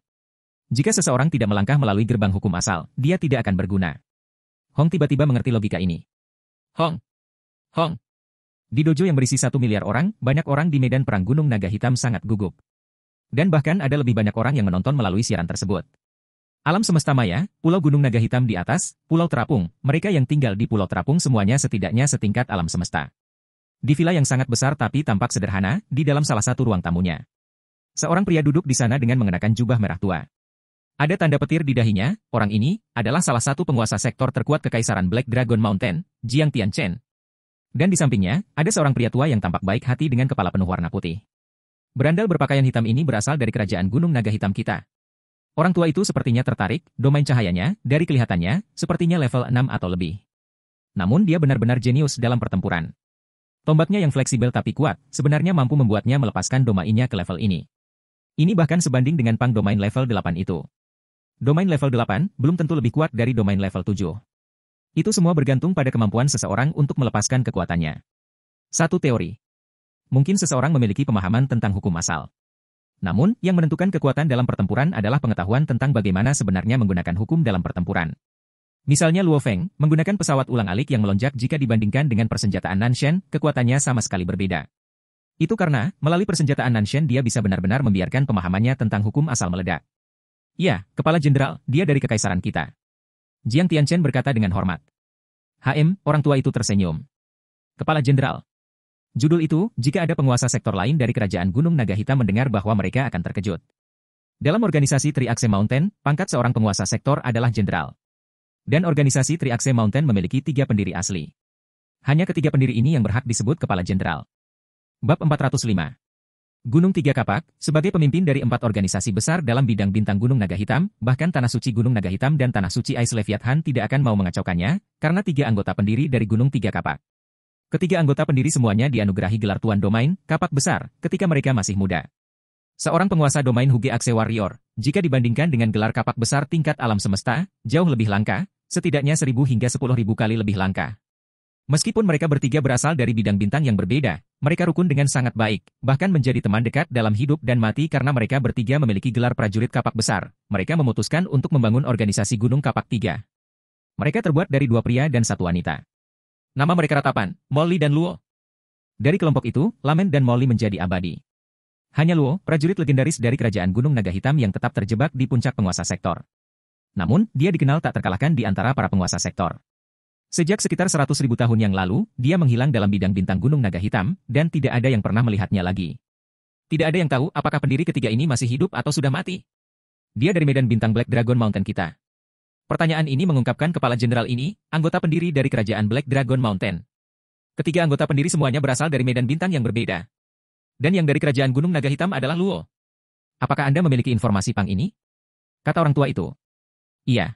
Jika seseorang tidak melangkah melalui gerbang hukum asal, dia tidak akan berguna. Hong tiba-tiba mengerti logika ini. Hong! Hong! Di dojo yang berisi 1 miliar orang, banyak orang di medan perang Gunung Naga Hitam sangat gugup. Dan bahkan ada lebih banyak orang yang menonton melalui siaran tersebut. Alam semesta maya, Pulau Gunung Naga Hitam di atas, Pulau Terapung, mereka yang tinggal di Pulau Terapung semuanya setidaknya setingkat alam semesta. Di villa yang sangat besar tapi tampak sederhana, di dalam salah satu ruang tamunya. Seorang pria duduk di sana dengan mengenakan jubah merah tua. Ada tanda petir di dahinya, orang ini adalah salah satu penguasa sektor terkuat Kekaisaran Black Dragon Mountain, Jiang Tianchen. Dan di sampingnya, ada seorang pria tua yang tampak baik hati dengan kepala penuh warna putih. Berandal berpakaian hitam ini berasal dari kerajaan Gunung Naga Hitam kita. Orang tua itu sepertinya tertarik, domain cahayanya, dari kelihatannya, sepertinya level 6 atau lebih. Namun dia benar-benar jenius dalam pertempuran. Tombaknya yang fleksibel tapi kuat, sebenarnya mampu membuatnya melepaskan domainnya ke level ini. Ini bahkan sebanding dengan pang domain level 8 itu. Domain level 8 belum tentu lebih kuat dari domain level 7. Itu semua bergantung pada kemampuan seseorang untuk melepaskan kekuatannya. Satu teori. Mungkin seseorang memiliki pemahaman tentang hukum asal. Namun, yang menentukan kekuatan dalam pertempuran adalah pengetahuan tentang bagaimana sebenarnya menggunakan hukum dalam pertempuran. Misalnya Luo Feng, menggunakan pesawat ulang-alik yang melonjak jika dibandingkan dengan persenjataan Nanshen, kekuatannya sama sekali berbeda. Itu karena, melalui persenjataan Nanshen dia bisa benar-benar membiarkan pemahamannya tentang hukum asal meledak. Ya, Kepala Jenderal, dia dari Kekaisaran kita. Jiang Tianchen berkata dengan hormat. Orang tua itu tersenyum. Kepala Jenderal. Judul itu, jika ada penguasa sektor lain dari kerajaan Gunung Naga Hitam mendengar bahwa mereka akan terkejut. Dalam organisasi Triaxe Mountain, pangkat seorang penguasa sektor adalah jenderal. Dan organisasi Triaxe Mountain memiliki 3 pendiri asli. Hanya ketiga pendiri ini yang berhak disebut kepala jenderal. Bab 405. Gunung Tiga Kapak, sebagai pemimpin dari 4 organisasi besar dalam bidang bintang Gunung Naga Hitam, bahkan Tanah Suci Gunung Naga Hitam dan Tanah Suci Ais Leviathan tidak akan mau mengacaukannya, karena 3 anggota pendiri dari Gunung Tiga Kapak. Ketiga anggota pendiri semuanya dianugerahi gelar Tuan Domain, Kapak Besar, ketika mereka masih muda. Seorang penguasa domain Huge Axe Warrior, jika dibandingkan dengan gelar Kapak Besar tingkat alam semesta, jauh lebih langka, setidaknya 1000 hingga 10.000 kali lebih langka. Meskipun mereka bertiga berasal dari bidang bintang yang berbeda, mereka rukun dengan sangat baik, bahkan menjadi teman dekat dalam hidup dan mati karena mereka bertiga memiliki gelar prajurit Kapak Besar. Mereka memutuskan untuk membangun organisasi Gunung Kapak 3. Mereka terbuat dari 2 pria dan 1 wanita. Nama mereka ratapan, Molly dan Luo. Dari kelompok itu, Lamen dan Molly menjadi abadi. Hanya Luo, prajurit legendaris dari kerajaan Gunung Naga Hitam yang tetap terjebak di puncak penguasa sektor. Namun, dia dikenal tak terkalahkan di antara para penguasa sektor. Sejak sekitar 100.000 tahun yang lalu, dia menghilang dalam bidang bintang Gunung Naga Hitam, dan tidak ada yang pernah melihatnya lagi. Tidak ada yang tahu apakah pendiri ketiga ini masih hidup atau sudah mati. Dia dari medan bintang Black Dragon Mountain kita. Pertanyaan ini mengungkapkan kepala jenderal ini, anggota pendiri dari kerajaan Black Dragon Mountain. Ketiga anggota pendiri semuanya berasal dari medan bintang yang berbeda. Dan yang dari kerajaan Gunung Naga Hitam adalah Luo. Apakah Anda memiliki informasi pang ini? Kata orang tua itu. Iya.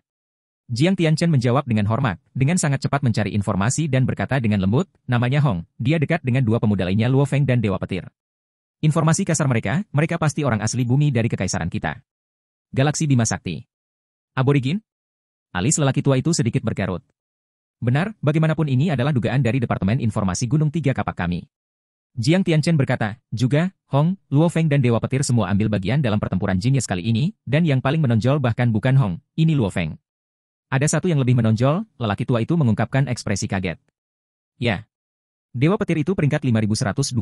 Jiang Tianchen menjawab dengan hormat, dengan sangat cepat mencari informasi dan berkata dengan lembut, namanya Hong, dia dekat dengan 2 pemuda lainnya Luo Feng dan Dewa Petir. Informasi kasar mereka pasti orang asli bumi dari kekaisaran kita. Galaksi Bima Sakti. Aborigin? Alis lelaki tua itu sedikit berkerut. Benar, bagaimanapun ini adalah dugaan dari Departemen Informasi Gunung Tiga Kapak kami. Jiang Tianchen berkata, juga, Hong, Luo Feng dan Dewa Petir semua ambil bagian dalam pertempuran jenius kali ini, dan yang paling menonjol bahkan bukan Hong, ini Luo Feng. Ada satu yang lebih menonjol, lelaki tua itu mengungkapkan ekspresi kaget. Ya. Dewa petir itu peringkat 5128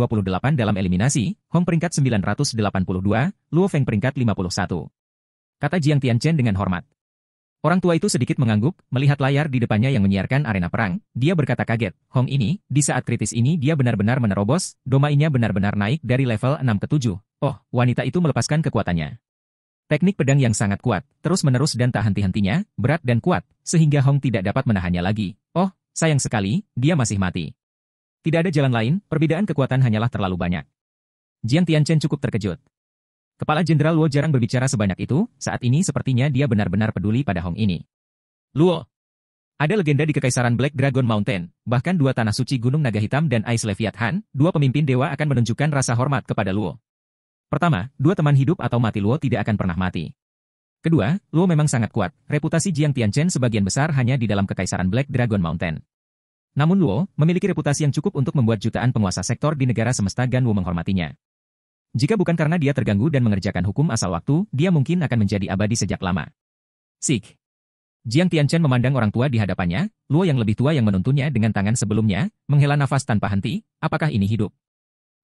dalam eliminasi, Hong peringkat 982, Luo Feng peringkat 51. Kata Jiang Tianchen dengan hormat. Orang tua itu sedikit mengangguk, melihat layar di depannya yang menyiarkan arena perang. Dia berkata kaget, Hong ini, di saat kritis ini dia benar-benar menerobos, domainnya benar-benar naik dari level 6 ke 7. Oh, wanita itu melepaskan kekuatannya. Teknik pedang yang sangat kuat, terus-menerus dan tak henti-hentinya, berat dan kuat, sehingga Hong tidak dapat menahannya lagi. Oh, sayang sekali, dia masih mati. Tidak ada jalan lain, perbedaan kekuatan hanyalah terlalu banyak. Jiang Tianchen cukup terkejut. Kepala Jenderal Luo jarang berbicara sebanyak itu, saat ini sepertinya dia benar-benar peduli pada Hong ini. Luo. Ada legenda di Kekaisaran Black Dragon Mountain, bahkan dua tanah suci Gunung Naga Hitam dan Ice Leviathan, dua pemimpin dewa akan menunjukkan rasa hormat kepada Luo. Pertama, dua teman hidup atau mati Luo tidak akan pernah mati. Kedua, Luo memang sangat kuat, reputasi Jiang Tianchen sebagian besar hanya di dalam Kekaisaran Black Dragon Mountain. Namun Luo memiliki reputasi yang cukup untuk membuat jutaan penguasa sektor di negara semesta Ganwu menghormatinya. Jika bukan karena dia terganggu dan mengerjakan hukum asal waktu, dia mungkin akan menjadi abadi sejak lama. Sik. Jiang Tianchen memandang orang tua di hadapannya, Luo yang lebih tua yang menuntunnya dengan tangan sebelumnya, menghela nafas tanpa henti, apakah ini hidup?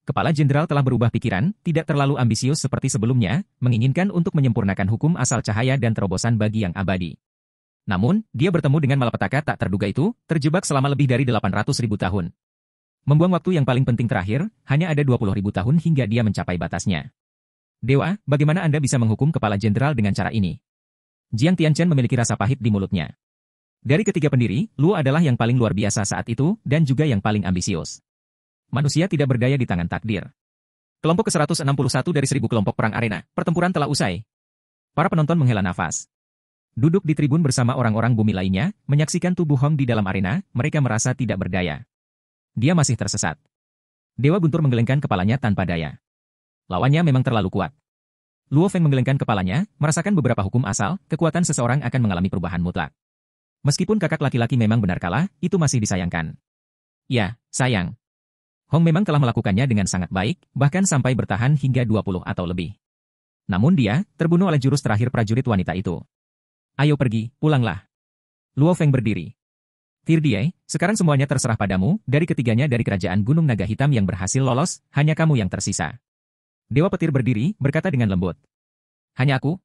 Kepala jenderal telah berubah pikiran, tidak terlalu ambisius seperti sebelumnya, menginginkan untuk menyempurnakan hukum asal cahaya dan terobosan bagi yang abadi. Namun, dia bertemu dengan malapetaka tak terduga itu, terjebak selama lebih dari 800.000 tahun. Membuang waktu yang paling penting terakhir, hanya ada 20.000 tahun hingga dia mencapai batasnya. Dewa, bagaimana Anda bisa menghukum kepala jenderal dengan cara ini? Jiang Tianchen memiliki rasa pahit di mulutnya. Dari ketiga pendiri, Luo adalah yang paling luar biasa saat itu, dan juga yang paling ambisius. Manusia tidak berdaya di tangan takdir. Kelompok ke-161 dari 1000 kelompok perang arena, pertempuran telah usai. Para penonton menghela nafas. Duduk di tribun bersama orang-orang bumi lainnya, menyaksikan tubuh Hong di dalam arena, mereka merasa tidak berdaya. Dia masih tersesat. Dewa Guntur menggelengkan kepalanya tanpa daya. Lawannya memang terlalu kuat. Luo Feng menggelengkan kepalanya, merasakan beberapa hukum asal, kekuatan seseorang akan mengalami perubahan mutlak. Meskipun kakak laki-laki memang benar kalah, itu masih disayangkan. Ya, sayang. Hong memang telah melakukannya dengan sangat baik, bahkan sampai bertahan hingga 20 atau lebih. Namun dia, terbunuh oleh jurus terakhir prajurit wanita itu. Ayo pergi, pulanglah. Luo Feng berdiri. Tirdie, sekarang semuanya terserah padamu, dari ketiganya dari kerajaan Gunung Naga Hitam yang berhasil lolos, hanya kamu yang tersisa. Dewa Petir berdiri, berkata dengan lembut. Hanya aku?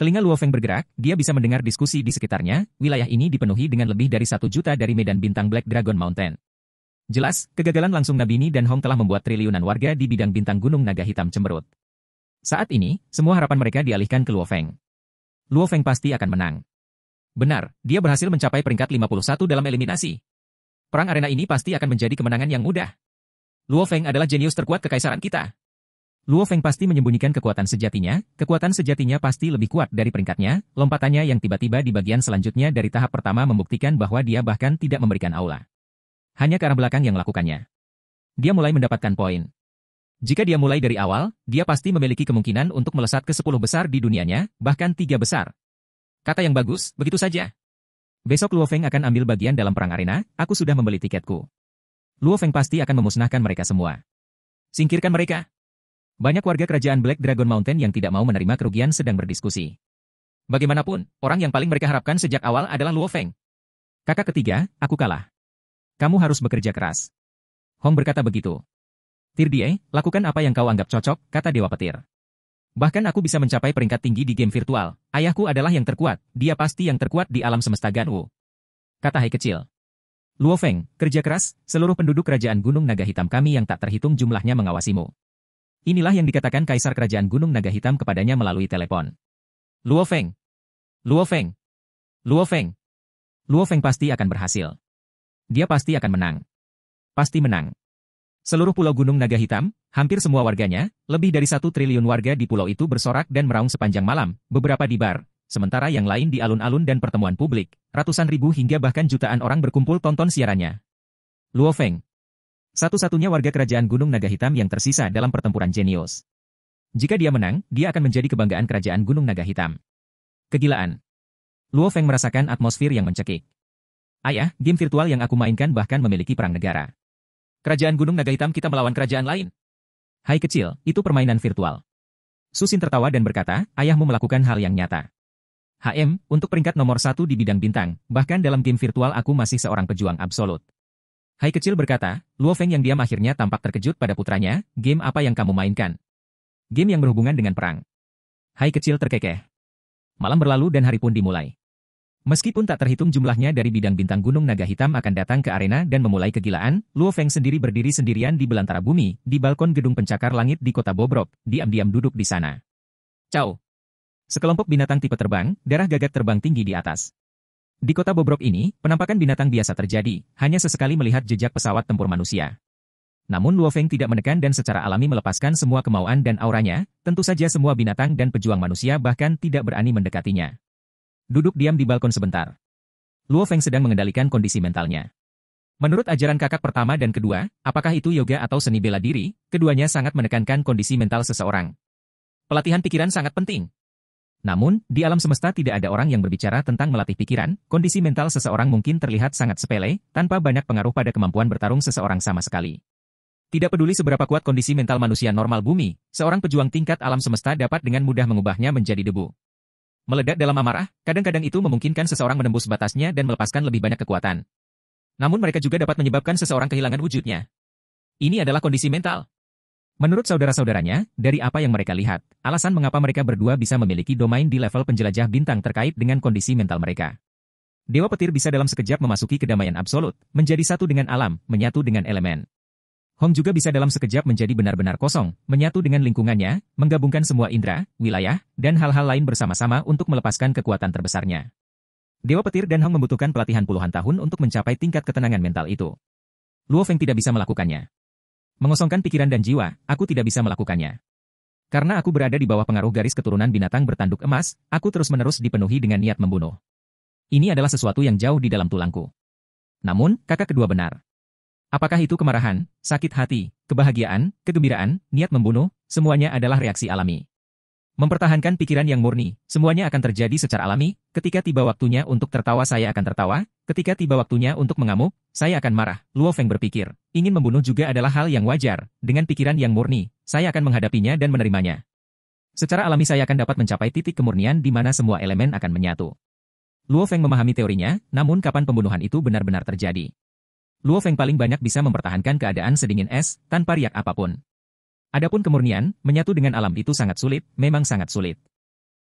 Telinga Luo Feng bergerak, dia bisa mendengar diskusi di sekitarnya, wilayah ini dipenuhi dengan lebih dari 1 juta dari medan bintang Black Dragon Mountain. Jelas, kegagalan langsung Nabini dan Hong telah membuat triliunan warga di bidang bintang Gunung Naga Hitam cemberut. Saat ini, semua harapan mereka dialihkan ke Luo Feng. Luo Feng pasti akan menang. Benar, dia berhasil mencapai peringkat 51 dalam eliminasi. Perang arena ini pasti akan menjadi kemenangan yang mudah. Luo Feng adalah jenius terkuat kekaisaran kita. Luo Feng pasti menyembunyikan kekuatan sejatinya pasti lebih kuat dari peringkatnya, lompatannya yang tiba-tiba di bagian selanjutnya dari tahap pertama membuktikan bahwa dia bahkan tidak memberikan aula. Hanya ke arah belakang yang melakukannya. Dia mulai mendapatkan poin. Jika dia mulai dari awal, dia pasti memiliki kemungkinan untuk melesat ke 10 besar di dunianya, bahkan 3 besar. Kata yang bagus, begitu saja. Besok Luo Feng akan ambil bagian dalam perang arena, aku sudah membeli tiketku. Luo Feng pasti akan memusnahkan mereka semua. Singkirkan mereka. Banyak warga kerajaan Black Dragon Mountain yang tidak mau menerima kerugian sedang berdiskusi. Bagaimanapun, orang yang paling mereka harapkan sejak awal adalah Luo Feng. Kakak ketiga, aku kalah. Kamu harus bekerja keras. Hong berkata begitu. Tirdie, lakukan apa yang kau anggap cocok, kata Dewa Petir. Bahkan aku bisa mencapai peringkat tinggi di game virtual. Ayahku adalah yang terkuat, dia pasti yang terkuat di alam semesta Ganwu. Kata Hai kecil. Luo Feng, kerja keras, seluruh penduduk kerajaan Gunung Naga Hitam kami yang tak terhitung jumlahnya mengawasimu. Inilah yang dikatakan Kaisar Kerajaan Gunung Naga Hitam kepadanya melalui telepon. Luo Feng. Luo Feng. Luo Feng. Luo Feng pasti akan berhasil. Dia pasti akan menang. Pasti menang. Seluruh pulau Gunung Naga Hitam, hampir semua warganya, lebih dari 1 triliun warga di pulau itu bersorak dan meraung sepanjang malam, beberapa di bar, sementara yang lain di alun-alun dan pertemuan publik, ratusan ribu hingga bahkan jutaan orang berkumpul tonton siarannya. Luo Feng. Satu-satunya warga kerajaan Gunung Naga Hitam yang tersisa dalam pertempuran jenius. Jika dia menang, dia akan menjadi kebanggaan kerajaan Gunung Naga Hitam. Kegilaan. Luo Feng merasakan atmosfer yang mencekik. Ayah, game virtual yang aku mainkan bahkan memiliki perang negara. Kerajaan Gunung Naga Hitam kita melawan kerajaan lain. Hai kecil, itu permainan virtual. Susin tertawa dan berkata, ayahmu melakukan hal yang nyata. Untuk peringkat nomor 1 di bidang bintang, bahkan dalam game virtual aku masih seorang pejuang absolut. Hai kecil berkata, Luo Feng yang diam akhirnya tampak terkejut pada putranya, game apa yang kamu mainkan? Game yang berhubungan dengan perang. Hai kecil terkekeh. Malam berlalu dan hari pun dimulai. Meskipun tak terhitung jumlahnya dari bidang bintang Gunung Naga Hitam akan datang ke arena dan memulai kegilaan, Luo Feng sendiri berdiri sendirian di belantara bumi, di balkon gedung pencakar langit di kota Bobrok, diam-diam duduk di sana. Ciao. Sekelompok binatang tipe terbang, darah gagak terbang tinggi di atas. Di kota Bobrok ini, penampakan binatang biasa terjadi, hanya sesekali melihat jejak pesawat tempur manusia. Namun Luo Feng tidak menekan dan secara alami melepaskan semua kemauan dan auranya, tentu saja semua binatang dan pejuang manusia bahkan tidak berani mendekatinya. Duduk diam di balkon sebentar. Luo Feng sedang mengendalikan kondisi mentalnya. Menurut ajaran kakak pertama dan kedua, apakah itu yoga atau seni bela diri, keduanya sangat menekankan kondisi mental seseorang. Pelatihan pikiran sangat penting. Namun, di alam semesta tidak ada orang yang berbicara tentang melatih pikiran, kondisi mental seseorang mungkin terlihat sangat sepele, tanpa banyak pengaruh pada kemampuan bertarung seseorang sama sekali. Tidak peduli seberapa kuat kondisi mental manusia normal bumi, seorang pejuang tingkat alam semesta dapat dengan mudah mengubahnya menjadi debu. Meledak dalam amarah, kadang-kadang itu memungkinkan seseorang menembus batasnya dan melepaskan lebih banyak kekuatan. Namun mereka juga dapat menyebabkan seseorang kehilangan wujudnya. Ini adalah kondisi mental. Menurut saudara-saudaranya, dari apa yang mereka lihat, alasan mengapa mereka berdua bisa memiliki domain di level penjelajah bintang terkait dengan kondisi mental mereka. Dewa petir bisa dalam sekejap memasuki kedamaian absolut, menjadi satu dengan alam, menyatu dengan elemen. Hong juga bisa dalam sekejap menjadi benar-benar kosong, menyatu dengan lingkungannya, menggabungkan semua indera, wilayah, dan hal-hal lain bersama-sama untuk melepaskan kekuatan terbesarnya. Dewa petir dan Hong membutuhkan pelatihan puluhan tahun untuk mencapai tingkat ketenangan mental itu. Luo Feng tidak bisa melakukannya. Mengosongkan pikiran dan jiwa, aku tidak bisa melakukannya. Karena aku berada di bawah pengaruh garis keturunan binatang bertanduk emas, aku terus-menerus dipenuhi dengan niat membunuh. Ini adalah sesuatu yang jauh di dalam tulangku. Namun, kakak kedua benar. Apakah itu kemarahan, sakit hati, kebahagiaan, kegembiraan, niat membunuh, semuanya adalah reaksi alami. Mempertahankan pikiran yang murni, semuanya akan terjadi secara alami, ketika tiba waktunya untuk tertawa saya akan tertawa, ketika tiba waktunya untuk mengamuk, saya akan marah. Luo Feng berpikir, ingin membunuh juga adalah hal yang wajar, dengan pikiran yang murni, saya akan menghadapinya dan menerimanya. Secara alami saya akan dapat mencapai titik kemurnian di mana semua elemen akan menyatu. Luo Feng memahami teorinya, namun kapan pembunuhan itu benar-benar terjadi? Luo Feng paling banyak bisa mempertahankan keadaan sedingin es, tanpa riak apapun. Adapun kemurnian, menyatu dengan alam itu sangat sulit, memang sangat sulit.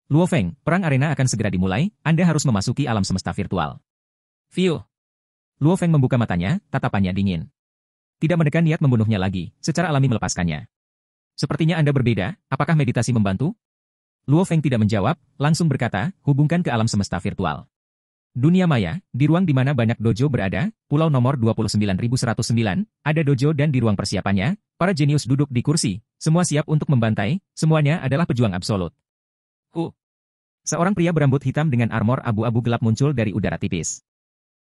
Luo Feng, perang arena akan segera dimulai, Anda harus memasuki alam semesta virtual. View. Luo Feng membuka matanya, tatapannya dingin. Tidak menekan niat membunuhnya lagi, secara alami melepaskannya. Sepertinya Anda berbeda, apakah meditasi membantu? Luo Feng tidak menjawab, langsung berkata, hubungkan ke alam semesta virtual. Dunia maya, di ruang di mana banyak dojo berada, pulau nomor 29109, ada dojo dan di ruang persiapannya, para jenius duduk di kursi, semua siap untuk membantai, semuanya adalah pejuang absolut. Seorang pria berambut hitam dengan armor abu-abu gelap muncul dari udara tipis.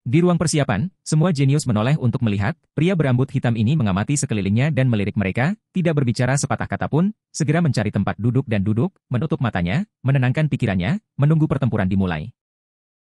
Di ruang persiapan, semua jenius menoleh untuk melihat, pria berambut hitam ini mengamati sekelilingnya dan melirik mereka, tidak berbicara sepatah kata pun, segera mencari tempat duduk dan duduk, menutup matanya, menenangkan pikirannya, menunggu pertempuran dimulai.